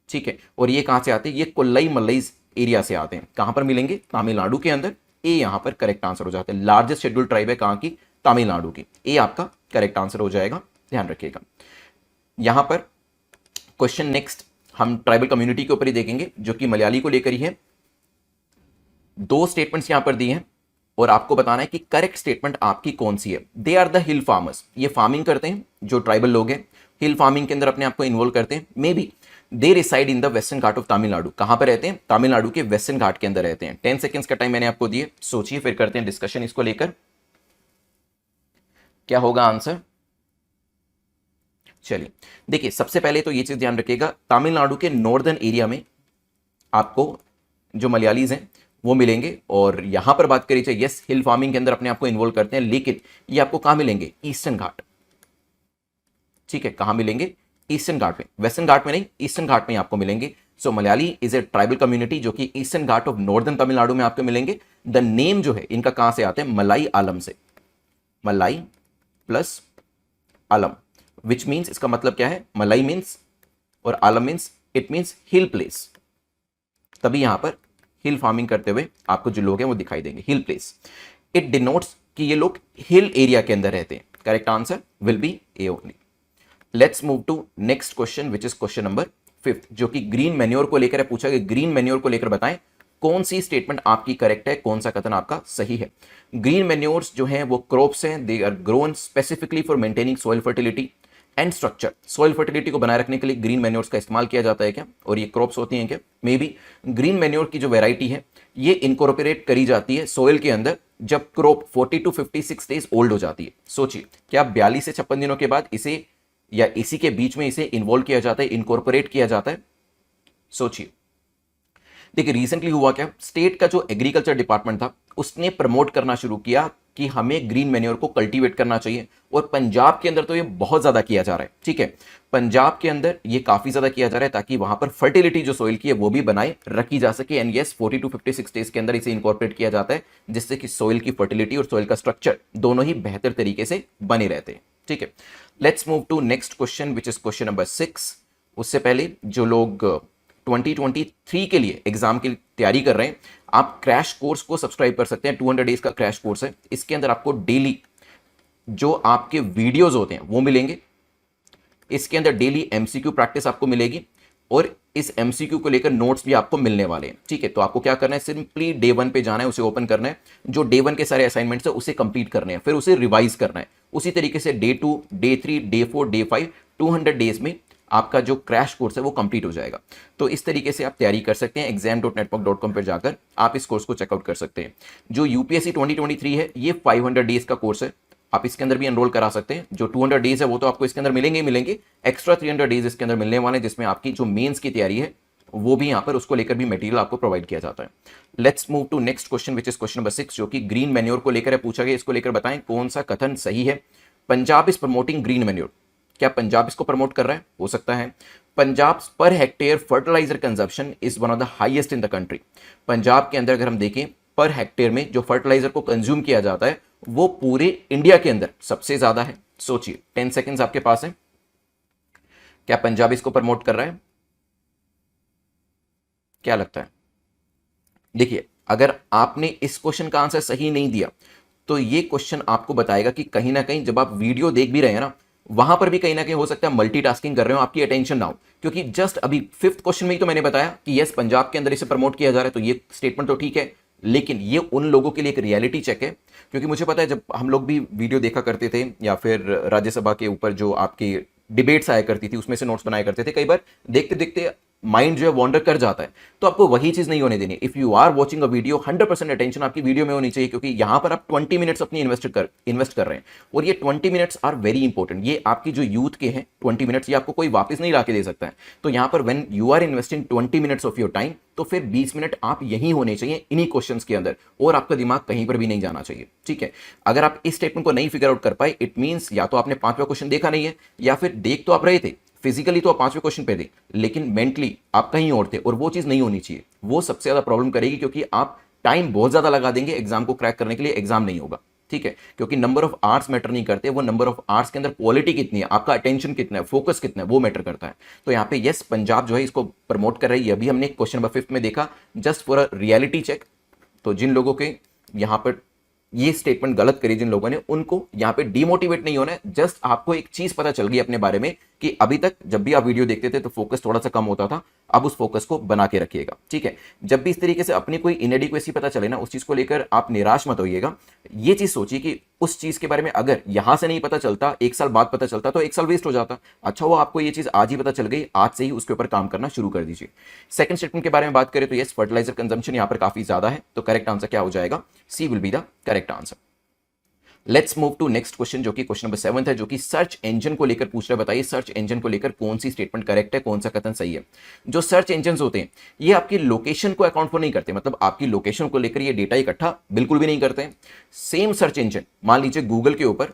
ठीक है, और ये कहां से आते हैं? ये कोल्लई मलईस एरिया से आते हैं। कहां पर मिलेंगे? तमिलनाडु के अंदर। ए यहां पर करेक्ट आंसर हो जाता है। लार्जेस्ट शेड्यूल्ड ट्राइब है कहां की? तमिलनाडु की। ए आपका करेक्ट आंसर हो जाएगा, ध्यान रखिएगा। यहां पर क्वेश्चन नेक्स्ट हम ट्राइबल कम्युनिटी के ऊपर ही देखेंगे जो कि मलयाली को लेकर ही है। 2 स्टेटमेंट्स यहां पर दिए हैं और आपको बताना है कि करेक्ट स्टेटमेंट आपकी कौन सी है। They are the hill farmers, ये फार्मिंग करते हैं, जो ट्राइबल लोग हैं हिल फार्मिंग के अंदर अपने आप को इन्वॉल्व करते हैं। May be they reside in the western Ghat of Tamil Nadu. कहां पर रहते हैं? तमिलनाडु के वेस्टर्न घाट के अंदर रहते हैं। 10 सेकेंड्स का टाइम मैंने आपको दिए, सोचिए, फिर करते हैं डिस्कशन इसको लेकर। क्या होगा आंसर? चलिए देखिए, सबसे पहले तो ये चीज ध्यान रखिएगा, तमिलनाडु के नॉर्दर्न एरिया में आपको जो मलयालीज हैं वो मिलेंगे। और यहां पर बात करी जाए, यस हिल फार्मिंग के अंदर अपने आप को इन्वॉल्व करते हैं, लेकिन ये आपको कहां मिलेंगे? ईस्टर्न घाट। ठीक है, कहां मिलेंगे? ईस्टर्न घाट में, वेस्टर्न घाट में नहीं, ईस्टर्न घाट में आपको मिलेंगे। So Malayali is a tribal community जो कि eastern Ghat of northern Tamil Nadu में आपको मिलेंगे। द नेम जो है इनका कहां से आते हैं? मलाई आलम से। मलाई प्लस आलम, विच मीन्स, इसका मतलब क्या है? मलाई मीन्स और alam means, it means hill place, तभी यहां पर हिल फार्मिंग करते हुए आपको जो लोग हैं वो दिखाई देंगे, हिल प्लेस। इट डिनोट्स कि ये लोग हिल एरिया के अंदर रहते हैं। Correct answer will be A only. Let's move to next question which is question number 5, जो कि ग्रीन मैन्योर को लेकर है पूछा गया। ग्रीन मैन्योर को लेकर बताएं कौन सी स्टेटमेंट आपकी करेक्ट है, कौन सा कथन आपका सही है। ग्रीन मैन्योर्स जो हैं वो क्रॉप्स हैं, they are grown specifically for maintaining soil fertility and structure. Soil fertility को बनाए रखने के लिए ग्रीन मैन्योर्स का इस्तेमाल किया जाता है क्या, और ये क्रॉप्स होती हैं क्या। मे बी ग्रीन मैन्योर की जो वेराइटी है ये इनकॉर्पोरेट करी जाती है सॉइल के अंदर जब क्रॉप 40 to 56 डेज ओल्ड हो जाती है। सोचिए क्या 42 से 56 दिनों के बाद इसे या इसी के बीच में इसे इन्वॉल्व किया जाता है, इनकॉर्पोरेट किया जाता है। सोचिए, देखिए रिसेंटली हुआ क्या, स्टेट का जो एग्रीकल्चर डिपार्टमेंट था उसने प्रमोट करना शुरू किया कि हमें ग्रीन मैन्योर को कल्टीवेट करना चाहिए, और पंजाब के अंदर तो ये बहुत ज्यादा किया जा रहा है। ठीक है, पंजाब के अंदर ये काफी ज्यादा किया जा रहा है ताकि वहां पर फर्टिलिटी जो सोइल की है वो भी बनाए रखी जा सके। एंड यस 40 to 56 डेज के अंदर इसे इंकॉर्पोरेट किया जाता है जिससे कि सोइल की फर्टिलिटी और सोइल का स्ट्रक्चर दोनों ही बेहतर तरीके से बने रहते हैं। ठीक है, let's move to next question which is question number 6। उससे पहले जो लोग 2023 के लिए एग्जाम की तैयारी कर रहे हैं, आप क्रैश कोर्स को सब्सक्राइब कर सकते हैं। 200 डेज का क्रैश कोर्स है। इसके अंदर आपको डेली जो आपके वीडियोस होते हैं वो मिलेंगे। इसके अंदर डेली एमसीक्यू प्रैक्टिस आपको मिलेगी और इस एमसीक्यू को लेकर नोट्स भी आपको मिलने वाले हैं। ठीक है, तो आपको क्या करना है, सिंपली डे 1 पे जाना है, उसे ओपन करना है, जो डे 1 के सारे असाइनमेंट्स है उसे कंप्लीट करने हैं, फिर उसे रिवाइज करना है। उसी तरीके से day 2, day 3, day 4, day 5 200 days में आपका जो क्रैश कोर्स है वो कंप्लीट हो जाएगा। तो इस तरीके से आप तैयारी कर सकते हैं। exam.network.com पर जाकर आप इस कोर्स को चेकआउट कर सकते हैं। जो यूपीएससी 2023 है ये 500 डेज का कोर्स है, आप इसके अंदर भी एनरोल करा सकते हैं। जो 200 डेज है वो तो आपको इसके अंदर मिलेंगे ही मिलेंगे, एक्स्ट्रा 300 डेज इसके अंदर मिलने वाले हैं जिसमें आपकी जो मेंस की तैयारी है वो भी यहाँ पर उसको लेकर भी मटेरियल आपको प्रोवाइड किया जाता है। Let's move to next question which is question number 6, जो कि ग्रीन मैन्योर को लेकर है पूछा गया। इसको लेकर बताएं कौन सा कथन सही है। Punjab is promoting green manure, क्या पंजाब इसको प्रमोट कर रहा है, हो सकता है। Punjab per hectare fertiliser consumption is one of the highest in the country. Punjab के अंदर अगर हम देखें पर हेक्टेयर में जो फर्टिलाइजर को कंज्यूम किया जाता है वो पूरे इंडिया के अंदर सबसे ज्यादा है। सोचिए 10 सेकेंड्स आपके पास है, क्या पंजाब इसको प्रमोट कर रहा है, क्या लगता है। देखिए अगर आपने इस क्वेश्चन का आंसर सही नहीं दिया तो ये क्वेश्चन आपको बताएगा कि कहीं ना कहीं जब आप वीडियो देख भी रहे हैं ना वहां पर भी कहीं ना कहीं हो सकता है मल्टीटास्किंग कर रहे हो, आपकी अटेंशन ना हो। क्योंकि जस्ट अभी 5th क्वेश्चन में ही तो मैंने बताया कि यस पंजाब के अंदर इसे प्रमोट किया जा रहा है, तो ये स्टेटमेंट तो ठीक है, लेकिन ये उन लोगों के लिए एक रियलिटी चेक है। क्योंकि मुझे पता है जब हम लोग भी वीडियो देखा करते थे या फिर राज्यसभा के ऊपर जो आपकी डिबेट्स आया करती थी उसमें से नोट्स बनाया करते थे, कई बार देखते देखते माइंड जो है वॉन्डर कर जाता है। तो आपको वही चीज नहीं होने देनी। If you are watching a video 100% attention आपकी वीडियो में होनी चाहिए, क्योंकि यहां पर आप 20 मिनट्स अपनी इन्वेस्ट कर रहे हैं और ये 20 मिनट्स आर वेरी इंपॉर्टेंट। ये आपकी जो यूथ के हैं 20 मिनट्स, ये आपको कोई वापस नहीं लाके दे सकता है। तो यहां पर when you are investing 20 minutes of your time, तो फिर 20 मिनट आप यहीं होने चाहिए इन्हीं क्वेश्चंस के अंदर, और आपका दिमाग कहीं पर भी नहीं जाना चाहिए। ठीक है, अगर आप इस स्टेटमेंट को नहीं फिगर आउट कर पाए, इट मींस या तो आपने 5वां क्वेश्चन देखा नहीं है, या फिर देख तो आप रहे थे फिजिकली तो आप 5वें क्वेश्चन पे थे, लेकिन मेंटली आप कहीं और थे, और वो चीज नहीं होनी चाहिए। वो सबसे ज्यादा प्रॉब्लम करेगी, क्योंकि आप टाइम बहुत ज्यादा लगा देंगे एग्जाम को क्रैक करने के लिए, एग्जाम नहीं होगा। ठीक है, क्योंकि नंबर ऑफ आवर्स मैटर नहीं करते, वो नंबर ऑफ आवर्स के अंदर क्वालिटी कितनी है, आपका अटेंशन कितना है, फोकस कितना है, वो मैटर करता है। तो यहाँ पे यस पंजाब जो है इसको प्रमोट कर रही है, अभी हमने क्वेश्चन नंबर 5 में देखा, just for a reality check. तो जिन लोगों के यहाँ पर ये स्टेटमेंट गलत करी, जिन लोगों ने, उनको यहां पे डिमोटिवेट नहीं होना है। जस्ट आपको एक चीज पता चल गई अपने बारे में कि अभी तक जब भी आप वीडियो देखते थे तो फोकस थोड़ा सा कम होता था, अब उस फोकस को बना के रखिएगा। ठीक है, जब भी इस तरीके से अपनी कोई इनएडिक्वेसी पता चले ना, उस चीज को लेकर आप निराश मत होइएगा। ये चीज सोचिए कि उस चीज के बारे में अगर यहां से नहीं पता चलता, 1 साल बाद पता चलता, तो 1 साल वेस्ट हो जाता। अच्छा वो आपको ये चीज आज ही पता चल गई, आज से ही उसके ऊपर काम करना शुरू कर दीजिए। सेकंड स्टेटमेंट के बारे में बात करें तो यस फर्टिलाइजर कंजम्पशन यहां पर काफी ज्यादा है, तो करेक्ट आंसर क्या हो जाएगा, C will be the correct answer. Let's move to next question, जो कि क्वेश्चन नंबर 7 है, जो कि सर्च इंजन को लेकर पूछ रहा है। बताइए सर्च इंजन को लेकर कौन सी स्टेटमेंट करेक्ट है, कौन सा कथन सही है। जो सर्च इंजन होते हैं ये आपकी लोकेशन को अकाउंट फॉर नहीं करते, मतलब आपकी लोकेशन को लेकर ये डेटा इकट्ठा बिल्कुल भी नहीं करते हैं। सेम सर्च इंजन, मान लीजिए गूगल के ऊपर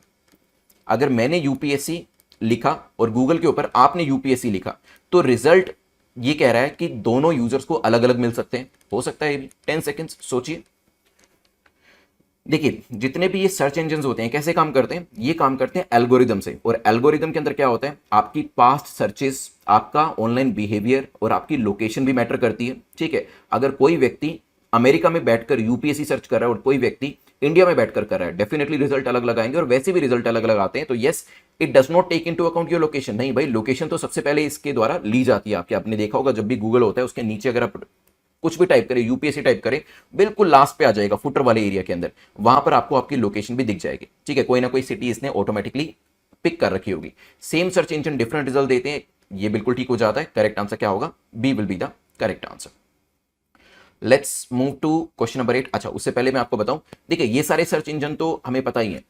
अगर मैंने यूपीएससी लिखा और गूगल के ऊपर आपने यूपीएससी लिखा, तो रिजल्ट ये कह रहा है कि दोनों यूजर्स को अलग अलग मिल सकते हैं। हो सकता है ये भी। 10 सेकेंड्स सोचिए। देखिए जितने भी ये सर्च इंजन होते हैं कैसे काम करते हैं, ये काम करते हैं एल्गोरिदम से, और एल्गोरिदम के अंदर क्या होता है, आपकी पास्ट सर्चेस, आपका ऑनलाइन बिहेवियर और आपकी लोकेशन भी मैटर करती है। ठीक है, अगर कोई व्यक्ति अमेरिका में बैठकर यूपीएससी सर्च कर रहा है और कोई व्यक्ति इंडिया में बैठकर कर रहा है, डेफिनेटली रिजल्ट अलग अलग आएंगे और वैसे भी रिजल्ट अलग अलग आते हैं। तो yes, it does not take into account your location. नहीं भाई, लोकेशन तो सबसे पहले इसके द्वारा ली जाती है आपके। आपने देखा होगा जब भी गूगल होता है उसके नीचे अगर आप कुछ भी टाइप करें, यूपीएससी टाइप करें, बिल्कुल लास्ट पे आ जाएगा फुटर वाले एरिया के अंदर, वहां पर आपको आपकी लोकेशन भी दिख जाएगी। ठीक है, कोई ना कोई सिटी इसने ऑटोमेटिकली पिक कर रखी होगी। Same search engine different result देते हैं, ये बिल्कुल ठीक हो जाता है। करेक्ट आंसर क्या होगा? B will be the correct answer. Let's move to question number 8। अच्छा, उससे पहले मैं आपको बताऊं, देखिए ये सारे सर्च इंजन तो हमें पता ही है।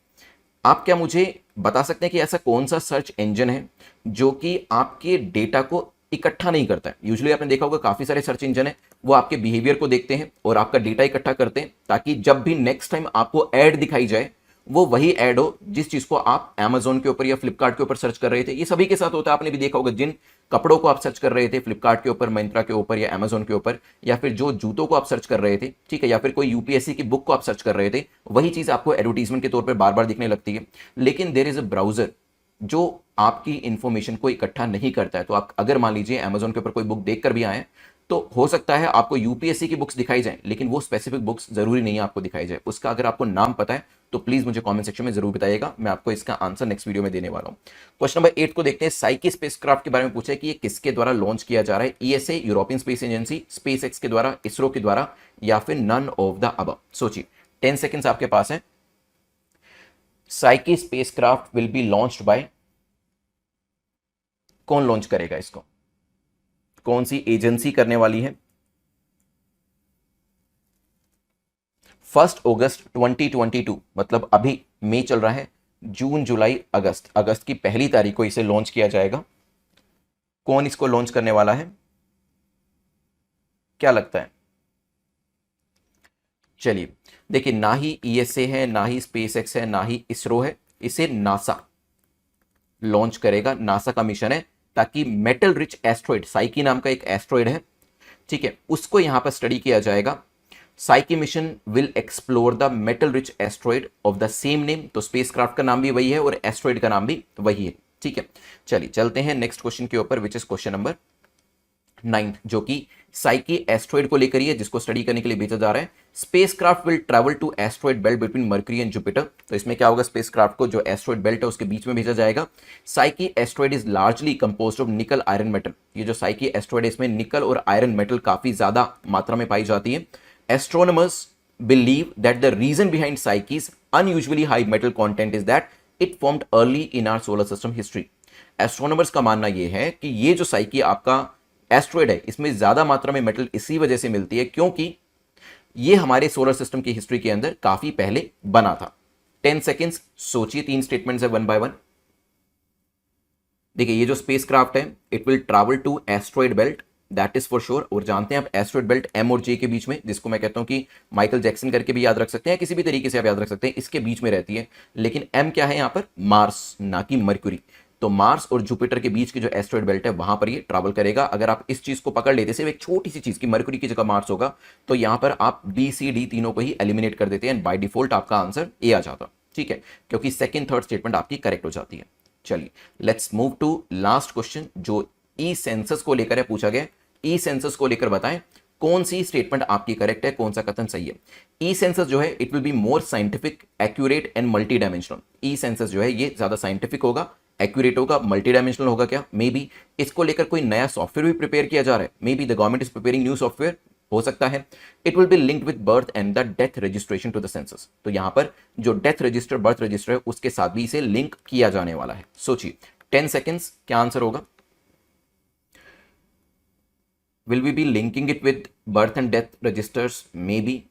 आप क्या मुझे बता सकते हैं कि ऐसा कौन सा सर्च इंजन है जो कि आपके डेटा को इकट्ठा नहीं करता है? यूजुअली आपने देखा होगा काफी सारे सर्च इंजन है, वो आपके बिहेवियर को देखते हैं और आपका डेटा इकट्ठा करते हैं, ताकि जब भी नेक्स्ट टाइम आपको ऐड दिखाई जाए वो वही ऐड हो जिस चीज को आप Amazon के ऊपर या फ्लिपकार्ट के ऊपर सर्च कर रहे थे। ये सभी के साथ होता है, आपने भी देखा होगा। जिन कपड़ों को आप सर्च कर रहे थे फ्लिपकार्ट के ऊपर, मिंत्रा के ऊपर या Amazon के ऊपर, या फिर जो जूतों को आप सर्च कर रहे थे, ठीक है, या फिर कोई यूपीएससी की बुक को आप सर्च कर रहे थे, वही चीज आपको एडवर्टीजमेंट के तौर पर बार बार दिखने लगती है। लेकिन देयर इज अ ब्राउजर जो आपकी इंफॉर्मेशन को इकट्ठा नहीं करता है। तो आप अगर मान लीजिए Amazon के ऊपर कोई बुक देख कर भी आए, तो हो सकता है आपको यूपीएससी की बुक्स दिखाई जाए, लेकिन वो स्पेसिफिक बुक्स जरूरी नहीं है आपको दिखाई जाए। उसका अगर आपको नाम पता है तो प्लीज मुझे कमेंट सेक्शन में जरूर बताइएगा, मैं आपको इसका आंसर नेक्स्ट वीडियो में देने वाला हूं। क्वेश्चन नंबर 8 को देखते हैं। साइकी स्पेसक्राफ्ट के बारे में पूछा है कि ये किसके द्वारा लॉन्च किया जा रहा है? ESA, European space agency, SpaceX के द्वारा, इसरो के द्वारा, या फिर नन ऑफ द अबव? सोचिए, 10 सेकेंड्स आपके पास है। Psyche spacecraft will be launched by, कौन लॉन्च करेगा इसको? कौन सी एजेंसी करने वाली है? 1 अगस्त 2022, मतलब अभी मई चल रहा है, जून जुलाई अगस्त, अगस्त की पहली तारीख को इसे लॉन्च किया जाएगा। कौन इसको लॉन्च करने वाला है? क्या लगता है? चलिए देखिए, ना ही ईएसए है, ना ही स्पेसएक्स है, ना ही इसरो है, इसे नासा लॉन्च करेगा। नासा का मिशन है ताकि मेटल रिच एस्ट्रॉइड, साइकी नाम का एक एस्ट्रॉइड है, ठीक है, उसको यहां पर स्टडी किया जाएगा। Psyche mission will explore the metal rich asteroid of the same name. तो स्पेसक्राफ्ट का नाम भी वही है और एस्ट्रॉइड का नाम भी वही है, ठीक है। चलिए चलते हैं नेक्स्ट क्वेश्चन के ऊपर, विच इज क्वेश्चन नंबर 9, जो कि साइकी एस्ट्रॉइड को लेकर ही है, जिसको स्टडी करने के लिए भेजा जा रहा है। Spacecraft will travel to asteroid belt between Mercury and Jupiter. तो इसमें क्या होगा? स्पेसक्राफ्ट को जो एस्ट्रॉइड बेल्ट है उसके बीच में भेजा जाएगा। Psyche asteroid is largely composed of निकल आयरन मेटल। ये जो साइकी एस्ट्रॉइड है इसमें निकल और आयरन मेटल काफी ज्यादा मात्रा में पाई जाती है। Astronomers believe that the reason behind साइकीज unusually high metal content is that it formed early in our solar system history. Astronomers का मानना यह है कि ये जो साइकी आपका एस्ट्रॉइड है इसमें ज्यादा मात्रा में मेटल इसी वजह से मिलती है क्योंकि ये हमारे सोलर सिस्टम की हिस्ट्री के अंदर काफी पहले बना था। 10 सेकेंड्स सोचिए, 3 स्टेटमेंट्स है, वन बाय वन। देखिए, ये जो स्पेसक्राफ्ट है it will travel to asteroid belt, that is for sure. और जानते हैं आप एस्ट्रॉइड बेल्ट एम और जे के बीच में, जिसको मैं कहता हूं कि माइकल जैक्सन करके भी याद रख सकते हैं, किसी भी तरीके से आप याद रख सकते हैं, इसके बीच में रहती है। लेकिन एम क्या है यहां पर? मार्स, ना कि मर्क्यूरी। तो मार्स और जुपिटर के बीच की जो एस्ट्रॉइड बेल्ट है वहां पर ये ट्रैवल करेगा। अगर आप इस चीज को पकड़ लेते, सिर्फ एक छोटी सी चीज की मर्क्यूरी की जगह मार्स होगा, तो यहां पर आप बी सी डी तीनों को ही एलिमिनेट कर देते हैं एंड बाय डिफॉल्ट आपका आंसर ए आ जाता, ठीक है, क्योंकि सेकंड थर्ड स्टेटमेंट आपकी करेक्ट हो जाती है। चलिए let's move to last question, जो ई सेंसस को लेकर है, पूछा गया। ई सेंसस को लेकर बताएं कौन सी स्टेटमेंट आपकी करेक्ट है, कौन सा कथन सही है। ई सेंसस जो है it will be more scientific, accurate and multi dimensional. E census जो है ये ज्यादा साइंटिफिक होगा, एक्यूरेट होगा, मल्टी डायमेंशनल होगा। क्या मे बी इसको लेकर कोई नया सॉफ्टवेयर भी प्रिपेयर किया जा रहा है? May be the government is preparing new software, हो सकता है। It will be linked with birth and the death registration to the census. तो यहां पर जो डेथ रजिस्टर, बर्थ रजिस्टर है, उसके साथ भी इसे लिंक किया जाने वाला है। सोचिए 10 सेकेंड्स, क्या आंसर होगा? Will we be linking it with birth and death registers? May be.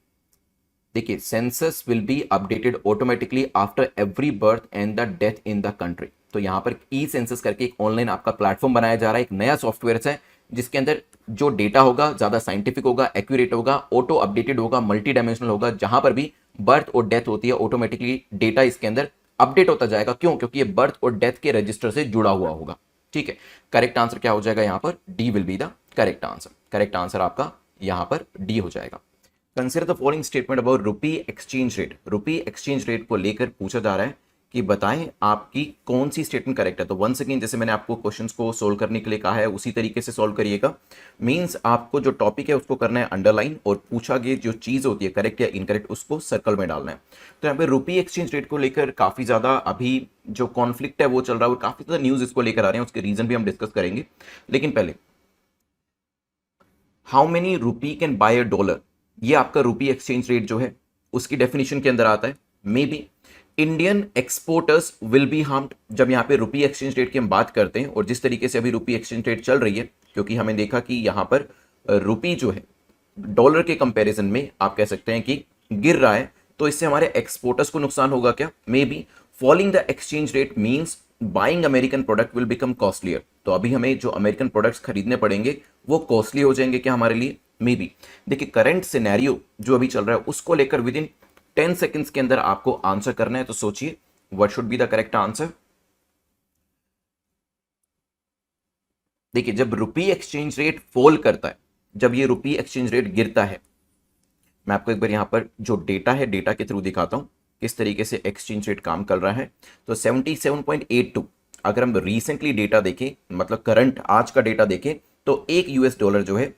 देखिए, census will be updated automatically after every birth and the death in the country. तो यहां पर ई सेंसस करके एक ऑनलाइन आपका प्लेटफॉर्म बनाया जा रहा है, एक नया सॉफ्टवेयर है, जिसके अंदर जो डेटा होगा ज्यादा साइंटिफिक होगा, एक्यूरेट होगा, ऑटो अपडेटेड होगा, मल्टी डायमेंशनल होगा। जहां पर भी बर्थ और डेथ होती है ऑटोमेटिकली डेटा इसके अंदर अपडेट होता जाएगा। क्यों? क्योंकि ये बर्थ और डेथ के रजिस्टर से जुड़ा हुआ होगा, ठीक है। करेक्ट आंसर क्या हो जाएगा यहां पर? D will be the correct answer. Correct answer आपका यहां पर डी हो जाएगा। Consider the following statement about rupee exchange rate. Rupee exchange rate को लेकर पूछा जा रहा है कि बताएं आपकी कौन सी स्टेटमेंट करेक्ट है। तो वंस अगेन जैसे मैंने आपको क्वेश्चंस को सोल्व करने के लिए कहा है उसी तरीके से सोल्व करिएगा। मींस आपको जो टॉपिक है उसको करना है अंडरलाइन, और पूछा गया जो चीज़ होती है करेक्ट या इनकरेक्ट उसको सर्कल में डालना है। तो यहाँ पे रुपी एक्सचेंज रेट को लेकर काफ़ी ज़्यादा अभी जो कॉन्फ्लिक्ट है वो चल रहा है, और काफ़ी ज़्यादा न्यूज़ इसको लेकर आ रहे हैं, उसके रीज़न भी हम डिस्कस करेंगे। लेकिन पहले how many rupee can buy a dollar, ये आपका रुपी एक्सचेंज रेट जो है उसकी डेफिनेशन के अंदर आता है। May be Indian exporters will B harmed. जब यहाँ पे रुपी एक्सचेंज रेट की हम बात करते हैं और जिस तरीके से अभी रुपी एक्सचेंज रेट चल रही है, क्योंकि हमें देखा कि यहाँ पर रुपी जो है डॉलर के कंपैरिजन में आप कह सकते हैं कि गिर रहा है, तो इससे हमारे एक्सपोर्टर्स को नुकसान होगा क्या? May be falling the exchange rate means buying American product will become costlier. तो अभी हमें जो अमेरिकन प्रोडक्ट्स खरीदने पड़ेंगे वो कॉस्टली हो जाएंगे क्या हमारे लिए? मे बी। देखिए करंट सिनेरियो जो अभी चल रहा है उसको लेकर विद इन 10 सेकेंड्स के अंदर आपको आंसर करना है। तो सोचिए what should be the correct answer. देखिए जब रुपी एक्सचेंज रेट फॉल करता है, जब ये रुपी एक्सचेंज रेट गिरता है, मैं आपको एक बार यहां पर जो डेटा है डेटा के थ्रू दिखाता हूं किस तरीके से एक्सचेंज रेट काम कर रहा है। तो 77.82 अगर हम रिसेंटली डेटा देखें, मतलब करंट आज का डेटा देखें, तो एक यूएस डॉलर जो है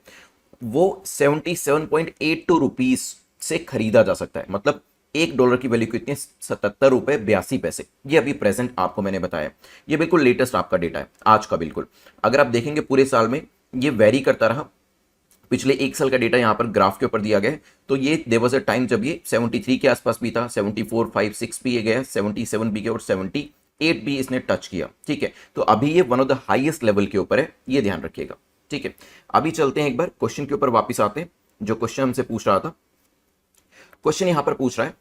वो 77.82 रुपीज से खरीदा जा सकता है। मतलब एक डॉलर की वैल्यू कितनी है? 77 रुपए 82 पैसे। ये अभी प्रेजेंट आपको मैंने बताया, ये बिल्कुल लेटेस्ट आपका डेटा है आज का। बिल्कुल अगर आप देखेंगे पूरे साल में ये वेरी करता रहा। पिछले एक साल का डेटा यहाँ पर ग्राफ के ऊपर दिया गया है। तो ये देयर वाज अ टाइम जब ये 73 के आसपास भी था, 74, 5, 6 भी ये गया, 77 भी गया और 78 भी इसने टच किया। ठीक है, तो अभी ये one of the highest level के ऊपर है, ये ध्यान रखिएगा। ठीक है, अभी चलते हैं एक बार क्वेश्चन के ऊपर वापस आते हैं। जो क्वेश्चन हमसे पूछ रहा था, क्वेश्चन यहां पर पूछ रहा है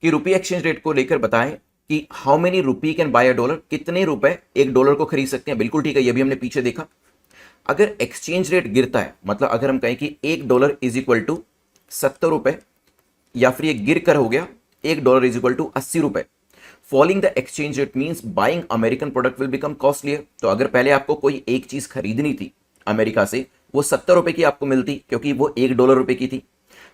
कि रुपी एक्सचेंज रेट को लेकर बताएं कि how many rupee can buy a dollar, कितने रुपए एक डॉलर को खरीद सकते हैं। बिल्कुल ठीक है, ये भी हमने पीछे देखा। अगर एक्सचेंज रेट गिरता है, मतलब अगर हम कहें कि एक डॉलर इज इक्वल टू 70 रुपए, या फिर ये गिर कर हो गया एक डॉलर इज इक्वल टू 80 रुपए, falling the exchange rate means buying American product will become costlier. तो अगर पहले आपको कोई एक चीज खरीदनी थी अमेरिका से, वो 70 रुपए की आपको मिलती क्योंकि वो $1 की थी,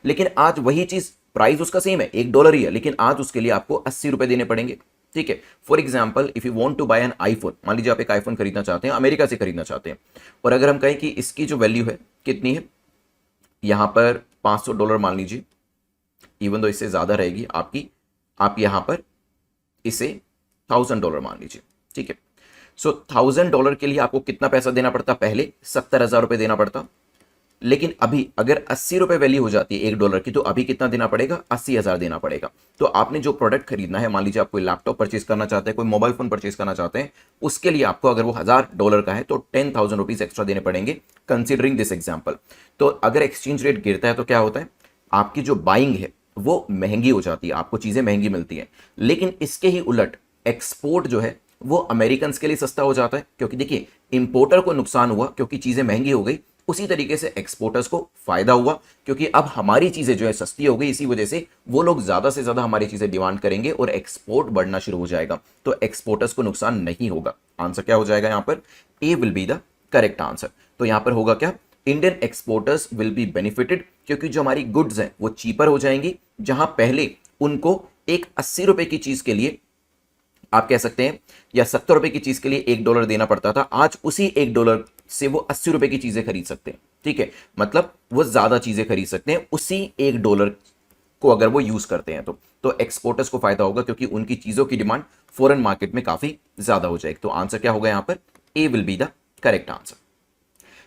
लेकिन आज वही चीज प्राइस उसका सेम है, $1 ही है, लेकिन आज उसके लिए आपको 80 रुपए देने पड़ेंगे। ठीक है, for example if you want to buy an iPhone, मान लीजिए आप एक आईफोन खरीदना चाहते हैं, अमेरिका से खरीदना चाहते हैं, और अगर हम कहें कि इसकी जो वैल्यू है कितनी है, यहां पर $500 मान लीजिए, इवन दो इससे ज्यादा रहेगी आपकी, आप यहां पर इसे $1000 मान लीजिए। ठीक है, सो $1000 के लिए आपको कितना पैसा देना पड़ता? पहले 70,000 रुपए देना पड़ता, लेकिन अभी अगर 80 रुपए वैल्यू हो जाती है एक डॉलर की, तो अभी कितना देना पड़ेगा? 80,000 देना पड़ेगा। तो आपने जो प्रोडक्ट खरीदना है, मान लीजिए आप कोई लैपटॉप परचेज करना चाहते हैं, कोई मोबाइल फोन परचेज करना चाहते हैं, उसके लिए आपको अगर वो $1000 का है तो 10,000 रुपीज एक्स्ट्रा देने पड़ेंगे, कंसिडरिंग दिस एग्जाम्पल। तो अगर एक्सचेंज रेट गिरता है तो क्या होता है? आपकी जो बाइंग है वो महंगी हो जाती है, आपको चीजें महंगी मिलती है। लेकिन इसके ही उलट एक्सपोर्ट जो है वो अमेरिकन के लिए सस्ता हो जाता है, क्योंकि देखिए इंपोर्टर को नुकसान हुआ क्योंकि चीजें महंगी हो गई, उसी तरीके से एक्सपोर्टर्स को फायदा हुआ क्योंकि अब हमारी चीजें जो है सस्ती हो गई। इसी वजह से वो लोग ज्यादा से ज्यादा हमारी चीजें डिमांड करेंगे और एक्सपोर्ट बढ़ना शुरू हो जाएगा, तो एक्सपोर्टर्स को नुकसान नहीं होगा। आंसर क्या हो जाएगा यहां पर? A will be the correct answer. तो यहां पर होगा क्या? Indian exporters will be benefited, क्योंकि जो हमारी गुड्स हैं वो चीपर हो जाएंगी। जहां पहले उनको एक 80 रुपए की चीज के लिए आप कह सकते हैं, या 70 रुपए की चीज के लिए $1 देना पड़ता था, आज उसी $1 से वो 80 रुपए की चीजें खरीद सकते हैं। ठीक है, मतलब वो ज्यादा चीजें खरीद सकते हैं उसी $1 को अगर वो यूज करते हैं। तो एक्सपोर्टर्स को फायदा होगा क्योंकि उनकी चीजों की डिमांड फॉरेन मार्केट में काफी ज्यादा हो जाएगी। तो आंसर क्या होगा यहां पर? A will be the correct answer.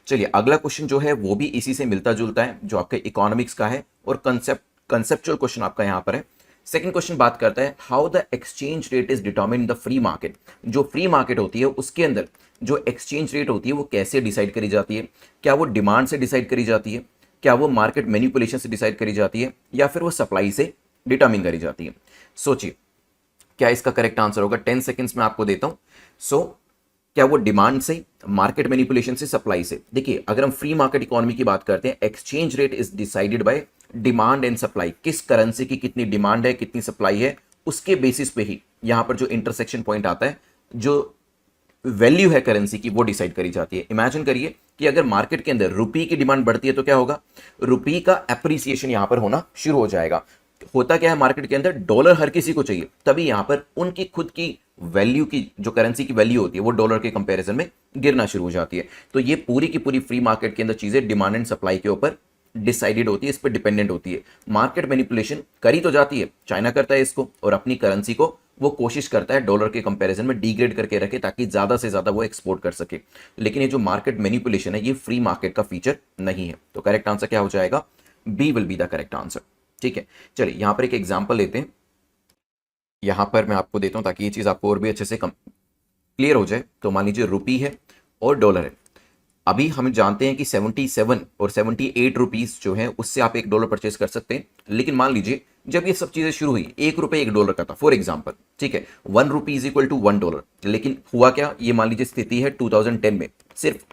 चलिए अगला क्वेश्चन जो है वो भी इसी से मिलता जुलता है, जो आपके इकोनॉमिक्स का है और कंसेप्चुअल क्वेश्चन आपका यहां पर है। सेकंड क्वेश्चन बात करता है how the exchange rate is determine in the free market. जो फ्री मार्केट होती है उसके अंदर जो एक्सचेंज रेट होती है वो कैसे डिसाइड करी जाती है? क्या वो डिमांड से डिसाइड करी जाती है? क्या वो मार्केट मैनिपुलेशन से डिसाइड करी जाती है? या फिर वो सप्लाई से डिटर्मिन करी जाती है? सोचिए क्या इसका करेक्ट आंसर होगा? 10 सेकेंड्स में आपको देता हूं। सो क्या वो डिमांड से, मार्केट मैनिपुलेशन से, सप्लाई से? देखिए अगर हम फ्री मार्केट इकोनॉमी की बात करते हैं, exchange rate is decided by demand and supply. किस करेंसी की कितनी डिमांड है, कितनी सप्लाई है, उसके बेसिस पे ही यहां पर जो इंटरसेक्शन पॉइंट आता है, जो वैल्यू है करेंसी की, वो डिसाइड करी जाती है। इमेजिन करिए कि अगर मार्केट के अंदर रुपी की डिमांड बढ़ती है तो क्या होगा? रुपी का एप्रिसिएशन यहां पर होना शुरू हो जाएगा। होता क्या है मार्केट के अंदर, डॉलर हर किसी को चाहिए, तभी यहां पर उनकी खुद की वैल्यू की जो करेंसी की वैल्यू होती है वो डॉलर के कंपैरिजन में गिरना शुरू हो जाती है। तो ये पूरी की पूरी फ्री मार्केट के अंदर चीजें डिमांड एंड सप्लाई के ऊपर डिसाइडेड होती है, इस पर डिपेंडेंट होती है। मार्केट मैनिपुलेशन करी तो जाती है, चाइना करता है इसको, और अपनी करेंसी को वो कोशिश करता है डॉलर के कंपैरिजन में डिग्रेड करके रखे ताकि ज्यादा से ज्यादा वो एक्सपोर्ट कर सके। लेकिन ये जो मार्केट मैनिपुलेशन है ये फ्री मार्केट का फीचर नहीं है। तो करेक्ट आंसर क्या हो जाएगा, B will be the correct answer. ठीक है, चलिए यहां पर एक एग्जांपल लेते हैं, यहां पर मैं आपको देता हूं ताकि ये चीज आपको और भी अच्छे से क्लियर हो जाए। तो मान लीजिए रुपी है और डॉलर है। अभी हम जानते हैं कि 77 और 78 रुपीस जो है उससे आप $1 परचेज कर सकते हैं। लेकिन मान लीजिए जब ये सब चीजें शुरू हुई ₹1 $1 का था फॉर एग्जांपल, ठीक है, 1 रुपी इज इक्वल टू $1। लेकिन हुआ क्या, ये मान लीजिए स्थिति है 2010 में, सिर्फ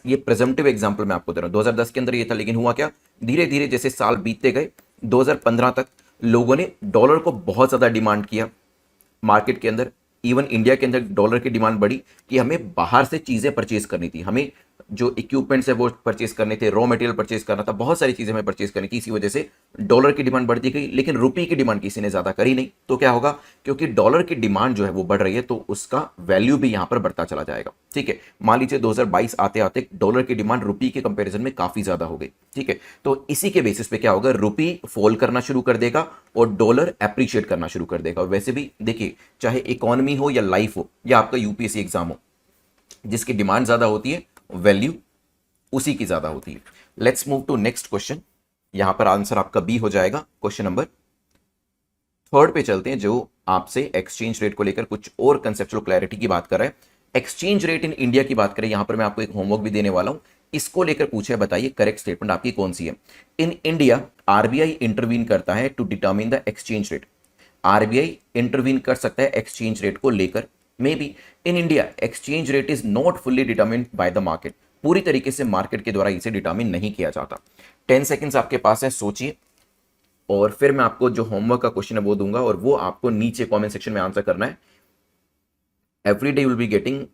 ये प्रेजेंटिव एग्जांपल मैं आपको दे रहा हूं, 2010 के अंदर ये था। लेकिन हुआ क्या, धीरे धीरे जैसे साल बीतते गए 2015 तक लोगों ने डॉलर को बहुत ज्यादा डिमांड किया मार्केट के अंदर। इवन इंडिया के अंदर डॉलर की डिमांड बढ़ी कि हमें बाहर से चीजें परचेज करनी थी, हमें जो इक्विपमेंट्स है वो परचेज करने थे, रॉ मटेरियल परचेज करना था, बहुत सारी चीजें हमें परचेज करनी थी। इसी वजह से डॉलर की डिमांड बढ़ती गई, लेकिन रुपये की डिमांड किसी ने ज्यादा करी नहीं। तो क्या होगा, क्योंकि डॉलर की डिमांड जो है वो बढ़ रही है तो उसका वैल्यू भी यहां पर बढ़ता चला जाएगा। ठीक है, मान लीजिए 2022 आते आते डॉलर की डिमांड रुपये के कंपेरिजन में काफी ज्यादा हो गई। ठीक है, तो इसी के बेसिस पे क्या होगा, रुपये फॉल करना शुरू कर देगा और डॉलर एप्रिशिएट करना शुरू कर देगा। वैसे भी देखिए, चाहे इकोनॉमी हो या लाइफ हो या आपका यूपीएससी एग्जाम हो, जिसकी डिमांड ज्यादा होती है वैल्यू उसी की ज्यादा होती है। Let's move to next question. यहां पर आंसर आपका बी हो जाएगा। क्वेश्चन नंबर 3 पे चलते हैं, जो आपसे एक्सचेंज रेट को लेकर कुछ और कंसेप्चुअल क्लैरिटी की बात कर रहा है। एक्सचेंज रेट इन इंडिया की बात करें, यहां पर मैं आपको एक होमवर्क भी देने वाला हूं, इसको लेकर पूछा है, बताइए करेक्ट स्टेटमेंट आपकी कौन सी है। इन इंडिया आरबीआई इंटरवीन करता है to determine the exchange rate. RBI intervene कर सकता है एक्सचेंज रेट को लेकर। Maybe in India exchange rate is not fully determined by the market. पूरी तरीके से मार्केट के द्वारा इसे डिटरमिन नहीं किया जाता। 10 सेकेंड्स आपके पास है, सोचिए, और फिर मैं आपको जो होमवर्क का क्वेश्चन है वो दूंगा और वो आपको नीचे कमेंट सेक्शन में आंसर करना है। Every day will be getting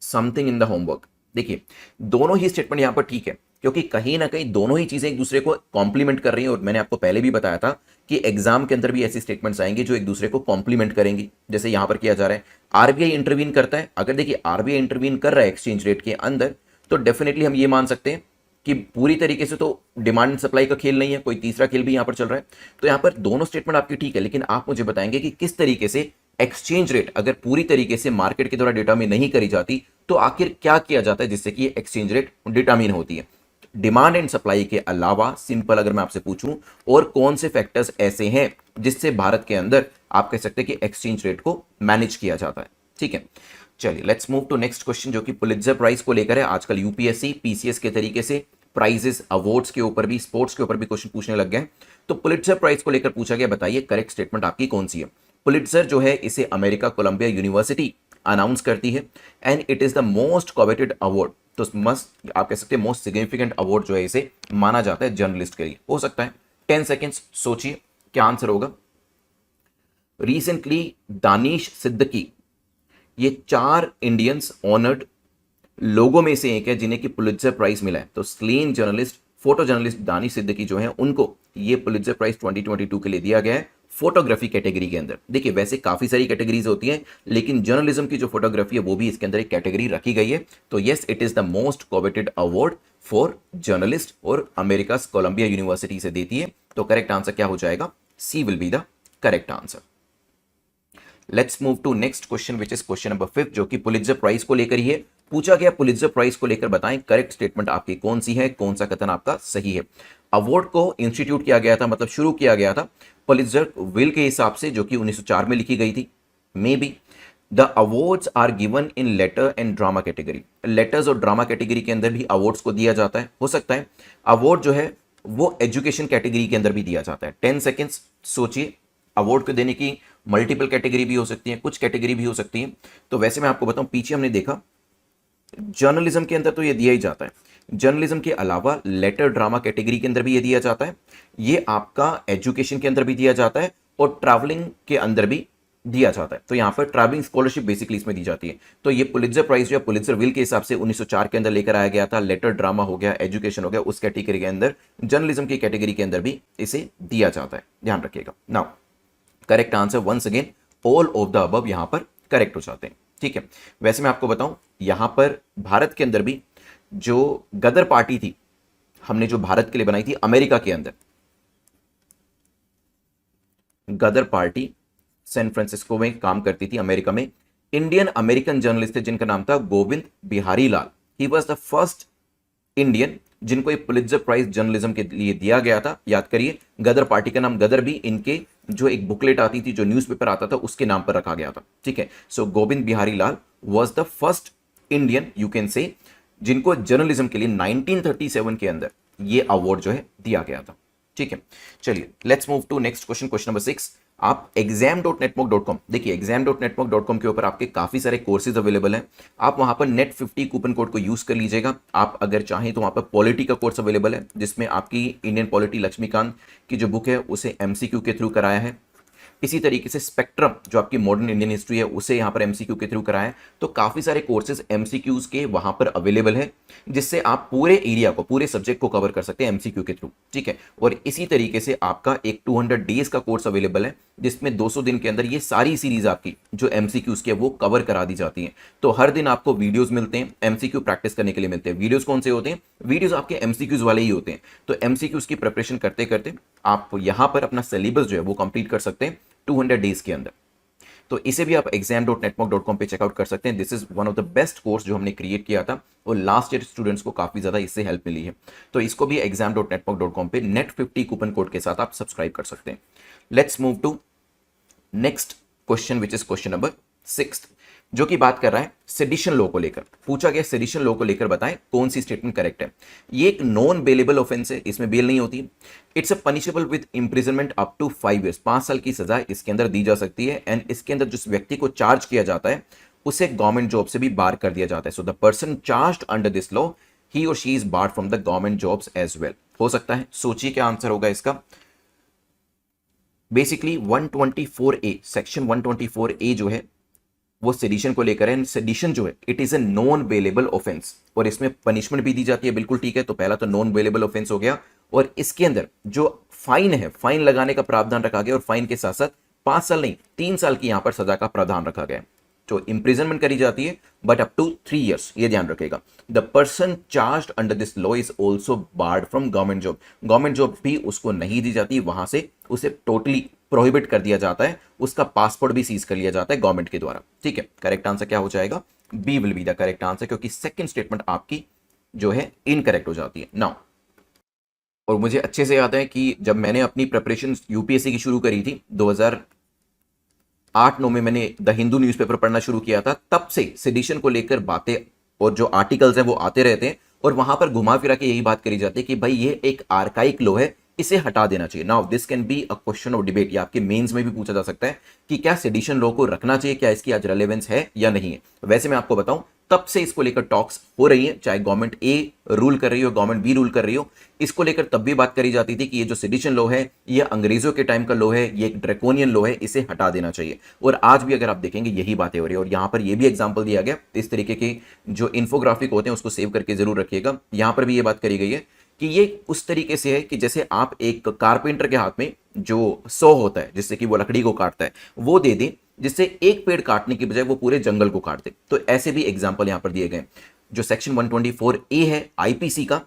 something in the homework. देखिए, दोनों ही स्टेटमेंट यहां पर ठीक है, क्योंकि कहीं ना कहीं दोनों ही चीजें एक दूसरे को कॉम्प्लीमेंट कर रही हैं। और मैंने आपको पहले भी बताया था कि एग्जाम के अंदर भी ऐसी स्टेटमेंट्स आएंगे जो एक दूसरे को कॉम्प्लीमेंट करेंगी, जैसे यहां पर किया जा रहा है। आरबीआई इंटरवीन करता है, अगर देखिए आरबीआई इंटरवीन कर रहा है एक्सचेंज रेट के अंदर, तो डेफिनेटली हम ये मान सकते हैं कि पूरी तरीके से तो डिमांड एंड सप्लाई का खेल नहीं है, कोई तीसरा खेल भी यहां पर चल रहा है। तो यहां पर दोनों स्टेटमेंट आपकी ठीक है, लेकिन आप मुझे बताएंगे कि किस तरीके से एक्सचेंज रेट अगर पूरी तरीके से मार्केट के द्वारा डिटरमिन नहीं करी जाती तो आखिर क्या किया जाता है जिससे कि एक्सचेंज रेट डिटरमिन होती है। डिमांड एंड सप्लाई के अलावा सिंपल अगर मैं आपसे पूछूं, और कौन से फैक्टर्स ऐसे हैं जिससे भारत के अंदर आप कह सकते हैं कि एक्सचेंज रेट को मैनेज किया जाता है। ठीक है, चलिए let's move to next question, जो कि पुलित्जर प्राइज को लेकर है। आजकल यूपीएससी पीसीएस के तरीके से प्राइजेस अवार्ड्स के ऊपर भी, स्पोर्ट्स के ऊपर भी क्वेश्चन पूछने लग गए। तो पुलित्जर प्राइज को लेकर पूछा गया, बताइए करेक्ट स्टेटमेंट आपकी कौन सी है। पुलित्जर जो है इसे अमेरिका कोलंबिया यूनिवर्सिटी अनाउंस करती है and it is the most coveted award. तो मस्ट आप कह सकते हैं मोस्ट सिग्निफिकेंट अवार्ड जो है इसे माना जाता है जर्नलिस्ट के लिए। हो सकता है 10 सेकेंड्स सोचिए क्या आंसर होगा। रिसेंटली दानिश सिद्दीकी, ये 4 इंडियंस ऑनर्ड लोगों में से एक है जिन्हें कि पुलित्जर प्राइज मिला है। तो slain journalist, photo journalist Danish Siddiqui जो है उनको ये पुलित्जर प्राइज 2022 के लिए दिया गया है फोटोग्राफी कैटेगरी के अंदर। देखिए वैसे काफी सारी कैटेगरीज होती हैं, लेकिन जर्नलिज्म की जो फोटोग्राफी है वो भी इसके अंदर एक कैटेगरी रखी गई है। तो yes, it is the most coveted award for journalist और अमेरिका कोलंबिया यूनिवर्सिटी से देती है। तो करेक्ट आंसर क्या हो जाएगा, C will be the correct answer. Let's move to next question which is question number 5, जो कि पुलित्जर प्राइज को लेकर ही है। पूछा गया पुलित्जर प्राइज को लेकर बताएं करेक्ट स्टेटमेंट आपकी कौन सी है, कौन सा कथन आपका सही है। अवार्ड को इंस्टीट्यूट किया गया था, मतलब शुरू किया गया था पुलित्जर विल के हिसाब से, जो कि 1904 में लिखी गई थी। May be the awards are given in letter and drama category. Letters और ड्रामा कैटेगरी के अंदर भी अवार्ड्स को दिया जाता है। हो सकता है अवार्ड जो है वो एजुकेशन कैटेगरी के अंदर भी दिया जाता है। 10 सेकेंड्स सोचिए, अवार्ड को देने की मल्टीपल कैटेगरी भी हो सकती है, कुछ कैटेगरी भी हो सकती है। तो वैसे मैं आपको बताऊं, पीछे हमने देखा जर्नलिज्म के अंदर तो ये दिया ही जाता है। जर्नलिज्म के अलावा लेटर ड्रामा कैटेगरी के अंदर भी ये दिया जाता है, ये आपका एजुकेशन के अंदर भी दिया जाता है और ट्रैवलिंग के अंदर भी दिया जाता है। तो यहाँ पर ट्रैवलिंग स्कॉलरशिप बेसिकली इसमें दी जाती है। तो ये पुलित्जर प्राइज जो है पुलित्जर विल के हिसाब से 1904 के अंदर लेकर आया गया था। लेटर ड्रामा हो गया, एजुकेशन हो गया, उस कैटेगरी के अंदर, जर्नलिज्म की कैटेगरी के अंदर भी इसे दिया जाता है, ध्यान रखिएगा। Now correct answer once again all of the above यहां पर करेक्ट हो जाते हैं, ठीक है। वैसे मैं आपको बताऊं यहां पर भारत के अंदर भी जो गदर पार्टी थी, हमने जो भारत के लिए बनाई थी अमेरिका के अंदर, गदर पार्टी सैन फ्रांसिस्को में काम करती थी अमेरिका में। इंडियन अमेरिकन जर्नलिस्ट थे जिनका नाम था Govind Bihari Lal. He was the first Indian जिनको एक पुलित्जर प्राइज जर्नलिज्म के लिए दिया गया था। याद करिए गदर पार्टी का नाम गदर भी इनके जो एक बुकलेट आती थी, जो न्यूज़पेपर आता था, उसके नाम पर रखा गया था, ठीक है। So Govind Bihari Lal was the first Indian you can say जिनको जर्नलिज्म के लिए 1937 के अंदर ये अवार्ड जो है दिया गया था, ठीक है। चलिए let's move to next question, question number 6। आप exam.netmoc.com, देखिए exam.netmoc.com के ऊपर आपके काफी सारे कोर्सेज अवेलेबल हैं। आप वहां पर नेट 50 कूपन कोड को यूज कर लीजिएगा। आप अगर चाहें तो वहां पर पॉलिटी का कोर्स अवेलेबल है, जिसमें आपकी इंडियन पॉलिटी लक्ष्मीकांत की जो बुक है उसे एमसीक्यू के थ्रू कराया है। इसी तरीके से स्पेक्ट्रम जो आपकी मॉडर्न इंडियन हिस्ट्री है उसे यहाँ पर एमसीक्यू के थ्रू कराया है। तो काफ़ी सारे कोर्सेज एमसीक्यूज के वहाँ पर अवेलेबल है, जिससे आप पूरे एरिया को, पूरे सब्जेक्ट को कवर कर सकते हैं एमसीक्यू के थ्रू, ठीक है। और इसी तरीके से आपका एक 200 डेज का कोर्स अवेलेबल है, जिसमें 200 दिन के अंदर ये सारी सीरीज आपकी जो एमसीक्यूज की है वो कवर करा दी जाती हैं। तो हर दिन आपको वीडियोस मिलते हैं, एमसीक्यू प्रैक्टिस करने के लिए मिलते हैं। वीडियोस कौन से होते हैं? वीडियोस आपके एमसीक्यूज वाले ही होते हैं। तो एमसीक्यूज की प्रिपरेशन करते करते आप यहाँ पर अपना सिलेबस जो है वो कंप्लीट कर सकते हैं 200 डेज के अंदर। तो इसे भी आप exam.netmoc.com पे चेकआउट कर सकते हैं। This is one of the best course जो हमने क्रिएट किया था और लास्ट ईयर स्टूडेंट्स को काफी ज्यादा इससे हेल्प मिली है। तो इसको भी exam.netmoc.com पे नेट 50 कूपन कोड के साथ आप सब्सक्राइब कर सकते हैं। Let's move to next question which is question number 6, जो कि बात कर रहा है सेडिशन लॉ को लेकर। पूछा गया सेडिशन लॉ को लेकर बताएं कौन सी स्टेटमेंट करेक्ट है। ये एक नॉन बेलेबल ऑफेंस है, इसमें बेल नहीं होती। It's a punishable with imprisonment up to 5 years, 5 साल की सजा इसके अंदर दी जा सकती है। एंड इसके अंदर जिस व्यक्ति को चार्ज किया जाता है उसे गवर्नमेंट जॉब से भी बार कर दिया जाता है। So the person charged under this law he और she is barred from the government jobs as well. हो सकता है, सोचिए क्या आंसर होगा इसका। बेसिकली 124A, सेक्शन 124A जो है वो सेडिशन को लेकर है। सेडिशन जो है it is a non bailable offence और इसमें पनिशमेंट भी दी जाती है, बिल्कुल ठीक है। तो पहला तो नॉन बेलेबल ऑफेंस हो गया और इसके अंदर जो फाइन है, फाइन लगाने का प्रावधान रखा गया और फाइन के साथ साथ 5 साल नहीं 3 साल की यहां पर सजा का प्रावधान रखा गया है। तो इंप्रिजनमेंट करी जाती है बट अप टू 3 ईयर्स, ये ध्यान रखेगा। The person charged under this law is also board from government job. Government job भी उसको नहीं दी जाती, वहां से उसे टोटली प्रोहिबिट कर दिया जाता है, उसका पासपोर्ट भी सीज कर लिया जाता है गवर्नमेंट के द्वारा, ठीक है। करेक्ट आंसर क्या हो जाएगा? B will be the correct answer, क्योंकि सेकंड स्टेटमेंट आपकी जो है इनकरेक्ट हो जाती है नाउ। और मुझे अच्छे से याद है कि जब मैंने अपनी प्रिपरेशन यूपीएससी की शुरू करी थी 2008-9 में, मैंने द हिंदू न्यूज़पेपर पढ़ना शुरू किया था, तब से सेडिशन को लेकर बातें और जो आर्टिकल्स हैं वो आते रहते हैं और वहां पर घुमा फिरा के यही बात करी जाती है कि भाई ये एक आर्काइक लॉ है, इसे हटा देना चाहिए। Now this can be a question of debate, या आपके मेंस में भी पूछा जा सकता है कि क्या सेडिशन लॉ को रखना चाहिए, क्या इसकी आज रेलेवेंस है या नहीं है। वैसे मैं आपको बताऊं तब से इसको लेकर टॉक्स हो रही है, चाहे गवर्नमेंट ए रूल कर रही हो, गवर्नमेंट बी रूल कर रही हो। इसको लेकर तब भी बात करी जाती थी कि ये जो सेडिशन लॉ है ये अंग्रेजों के टाइम का लॉ है, ये एक ड्रैकोनियन लॉ है, इसे हटा देना चाहिए। और आज भी अगर आप देखेंगे यही बातें हो रही है। और यहां पर ये भी एग्जाम्पल दिया गया, इस तरीके के जो इन्फोग्राफिक होते हैं उसको सेव करके जरूर रखिएगा। यहां पर भी ये बात करी गई है कि ये उस तरीके से है कि जैसे आप एक कारपेंटर के हाथ में जो सॉ होता है जिससे कि वो लकड़ी को काटता है वो दे दें, जिससे एक पेड़ काटने की बजाय वो पूरे जंगल को काट दे। तो ऐसे भी एग्जाम्पल यहां पर दिए गए। जो सेक्शन 124A है आईपीसी का,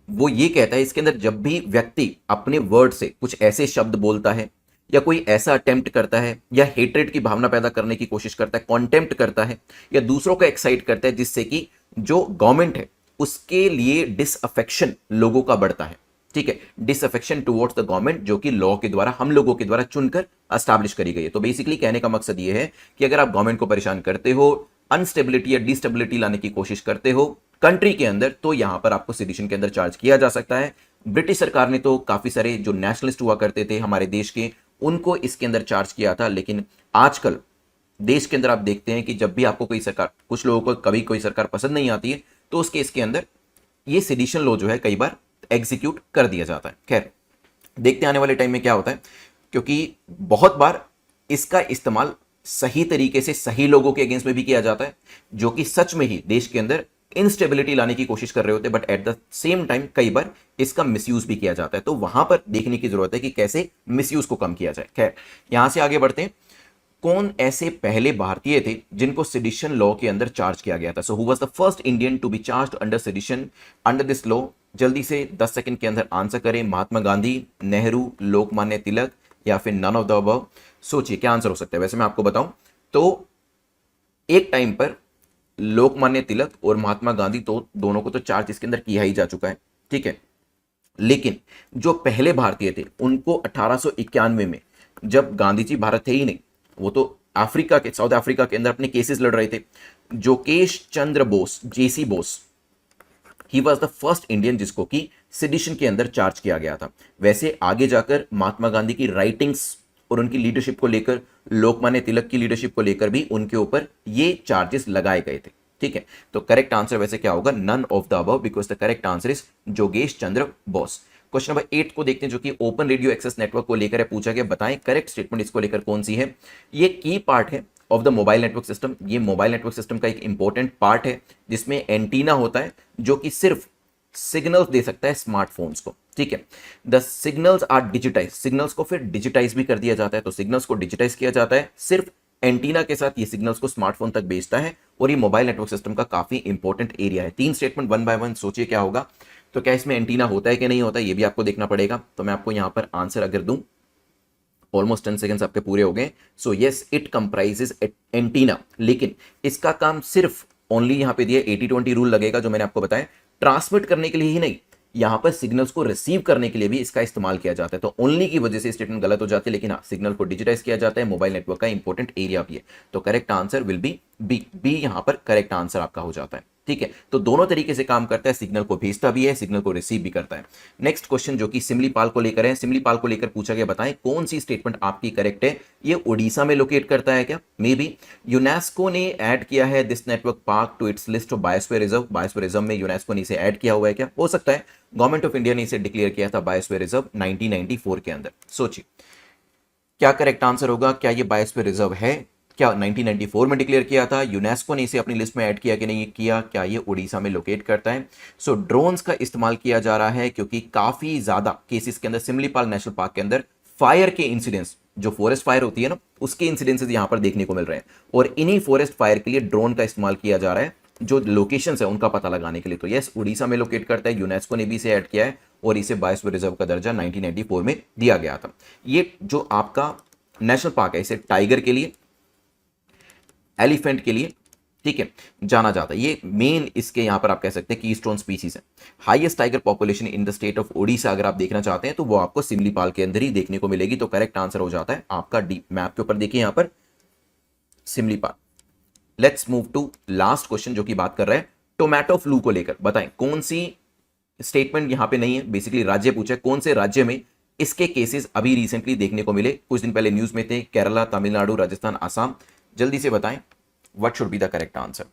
वो ये कहता है इसके अंदर जब भी व्यक्ति अपने वर्ड से कुछ ऐसे शब्द बोलता है या कोई ऐसा अटेम्प्ट करता है या हेट्रेड की भावना पैदा करने की कोशिश करता है, कॉन्टेम्प्ट करता है या दूसरों को एक्साइट करता है, जिससे कि जो गवर्नमेंट है उसके लिए डिसअफेक्शन लोगों का बढ़ता है, ठीक है, डिसअफेक्शन टुवर्ड्स द गवर्नमेंट, जो कि लॉ के द्वारा हम लोगों के द्वारा चुनकर एस्टैब्लिश करी गई है। तो बेसिकली कहने का मकसद ये है कि अगर आप गवर्नमेंट को परेशान करते हो, अनस्टेबिलिटी या डिस्टेबिलिटी लाने की कोशिश करते हो कंट्री के अंदर, तो यहां पर आपको सेडिशन के अंदर चार्ज किया जा सकता है। ब्रिटिश सरकार ने तो काफी सारे जो नेशनलिस्ट हुआ करते थे हमारे देश के, उनको इसके अंदर चार्ज किया था। लेकिन आजकल देश के अंदर आप देखते हैं कि जब भी आपको कोई सरकार, कुछ लोगों को कभी कोई सरकार पसंद नहीं आती है, तो उस केस के अंदर ये सेडिशन लॉ जो है कई बार एग्जीक्यूट कर दिया जाता है। खैर देखते आने वाले टाइम में क्या होता है, क्योंकि बहुत बार इसका इस्तेमाल सही तरीके से सही लोगों के अगेंस्ट में भी किया जाता है, जो कि सच में ही देश के अंदर इंस्टेबिलिटी लाने की कोशिश कर रहे होते हैं, but at the same time कई बार इसका मिसयूज भी किया जाता है। तो वहां पर देखने की जरूरत है कि कैसे मिसयूज को कम किया जाए। खैर, यहां से आगे बढ़ते हैं। कौन ऐसे पहले भारतीय थे जिनको सेडिशन लॉ के अंदर चार्ज किया गया था? So who was the first Indian to be charged under sedition under this law? जल्दी से 10 सेकंड के अंदर आंसर करें। महात्मा गांधी, नेहरू, लोकमान्य तिलक या फिर नन ऑफ द अबव? सोचिए क्या आंसर हो सकता है। वैसे मैं आपको बताऊं तो एक टाइम पर लोकमान्य तिलक और महात्मा गांधी तो दोनों को तो चार्ज इसके अंदर किया ही जा चुका है, ठीक है। लेकिन जो पहले भारतीय थे उनको 1891 में, जब गांधी जी भारत थे ही नहीं, वो तो अफ्रीका के, साउथ अफ्रीका के अंदर अपने केसेस लड़ रहे थे, जोकेश Chandra Bose, J C Bose, he was the first Indian जिसको कि सेडिशन के अंदर चार्ज किया गया था। वैसे आगे जाकर महात्मा गांधी की राइटिंग्स और उनकी लीडरशिप को लेकर, लोकमान्य तिलक की लीडरशिप को लेकर भी उनके ऊपर ये चार्जेस लगाए गए थे, ठीक है। तो करेक्ट आंसर वैसे क्या होगा? None of the above, because the correct answer is जोगेश चंद्र बोस। क्वेश्चन नंबर 8 को देखते हैं, जो कि ओपन रेडियो एक्सेस नेटवर्क को लेकर है, पूछा गया बताएं करेक्ट स्टेटमेंट इसको लेकर कौन सी है। ये की पार्ट है of the mobile network system. ये मोबाइल नेटवर्क सिस्टम का एक इंपॉर्टेंट पार्ट है जिसमें एंटीना होता है जो कि सिर्फ सिग्नल्स दे सकता है स्मार्टफोन्स को, ठीक है। The signals are digitize, signals को फिर डिजिटाइज भी कर दिया जाता है। तो सिग्नल्स को डिजिटाइज किया जाता है, सिर्फ एंटीना के साथ ये सिग्नल्स को स्मार्टफोन तक भेजता है, और ये मोबाइल नेटवर्क सिस्टम का काफी इंपॉर्टेंट एरिया है। 3 स्टेटमेंट वन बाय वन सोचिए क्या होगा। तो क्या इसमें एंटीना होता है कि नहीं होता, ये भी आपको देखना पड़ेगा। तो मैं आपको यहां पर आंसर अगर दूं, ऑलमोस्ट 10 सेकंड्स आपके पूरे हो गए। So yes, it comprises antenna, लेकिन इसका काम सिर्फ ओनली यहां पे दिया 80-20 रूल लगेगा जो मैंने आपको बताया, ट्रांसमिट करने के लिए ही नहीं, यहां पर सिग्नल्स को रिसीव करने के लिए भी इसका इस्तेमाल किया जाता है। तो ओनली की वजह से स्टेटमेंट गलत हो जाती है, लेकिन हाँ, सिग्नल को डिजिटाइज किया जाता है, मोबाइल नेटवर्क का इंपॉर्टेंट एरिया भी है। तो correct answer will be B. B यहां पर करेक्ट आंसर आपका हो जाता है, ठीक है। तो दोनों तरीके से काम करता है, सिग्नल को भेजता भी है, सिग्नल को रिसीव भी करता है। नेक्स्ट क्वेश्चन जो कि सिमलीपाल को लेकर है, सिमलीपाल को लेकर पूछा गया बताएं कौन सी स्टेटमेंट आपकी करेक्ट है। ये उड़ीसा में लोकेट करता है क्या? Maybe. यूनेस्को ने ऐड किया है this network park to its list of biosphere reserve, biosphere reserve में यूनेस्को ने इसे ऐड किया हुआ है क्या? हो सकता है। गवर्नमेंट ऑफ इंडिया ने इसे डिक्लेयर किया था बायोस्फीयर रिजर्व 1994 के अंदर। सोचिए क्या करेक्ट आंसर होगा। क्या ये बायोस्फीयर रिजर्व है? क्या 1994 में डिक्लेयर किया था? यूनेस्को ने इसे अपनी लिस्ट में ऐड किया कि नहीं किया? क्या ये उड़ीसा में लोकेट करता है? सो ड्रोन्स का इस्तेमाल किया जा रहा है क्योंकि काफी ज्यादा केसेस के अंदर सिमलीपाल नेशनल पार्क के अंदर फायर के इंसिडेंट्स, जो फॉरेस्ट फायर होती है ना, उसके इंसिडेंसेस यहां पर देखने को मिल रहे हैं, और इन्हीं फॉरेस्ट फायर के लिए ड्रोन का इस्तेमाल किया जा रहा है, जो लोकेशन है उनका पता लगाने के लिए। तो यस, उड़ीसा में लोकेट करता है, यूनेस्को ने भी इसे ऐड किया है, और इसे बायोस्फीयर रिजर्व का दर्जा 1994 में दिया गया था। ये जो आपका नेशनल पार्क है, इसे टाइगर के लिए, एलिफेंट के लिए, ठीक है, जाना जाता है। ये मेन इसके यहां पर आप कह सकते हैं कीस्टोन स्पीसीज है। Highest tiger population in the state of Odisha अगर आप देखना चाहते हैं तो वो आपको सिमलीपाल के अंदर ही देखने को मिलेगी। तो करेक्ट आंसर हो जाता है आपका डी। मैप के ऊपर देखिए यहां पर Similipal. Let's move to last question जो कि बात कर रहा है टोमेटो फ्लू को लेकर। बताएं कौन सी स्टेटमेंट यहां पे नहीं है, बेसिकली राज्य पूछा है, कौन से राज्य में इसके केसेस अभी रिसेंटली देखने को मिले, कुछ दिन पहले न्यूज में थे, केरला, तमिलनाडु, राजस्थान, आसाम? जल्दी से बताएं what should be the correct answer.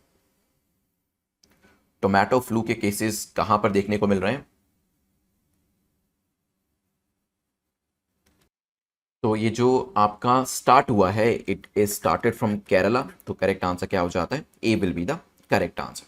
Tomato flu के केसेस कहां पर देखने को मिल रहे हैं? तो ये जो आपका स्टार्ट हुआ है, it is started from Kerala. तो करेक्ट आंसर क्या हो जाता है? A will be the correct answer.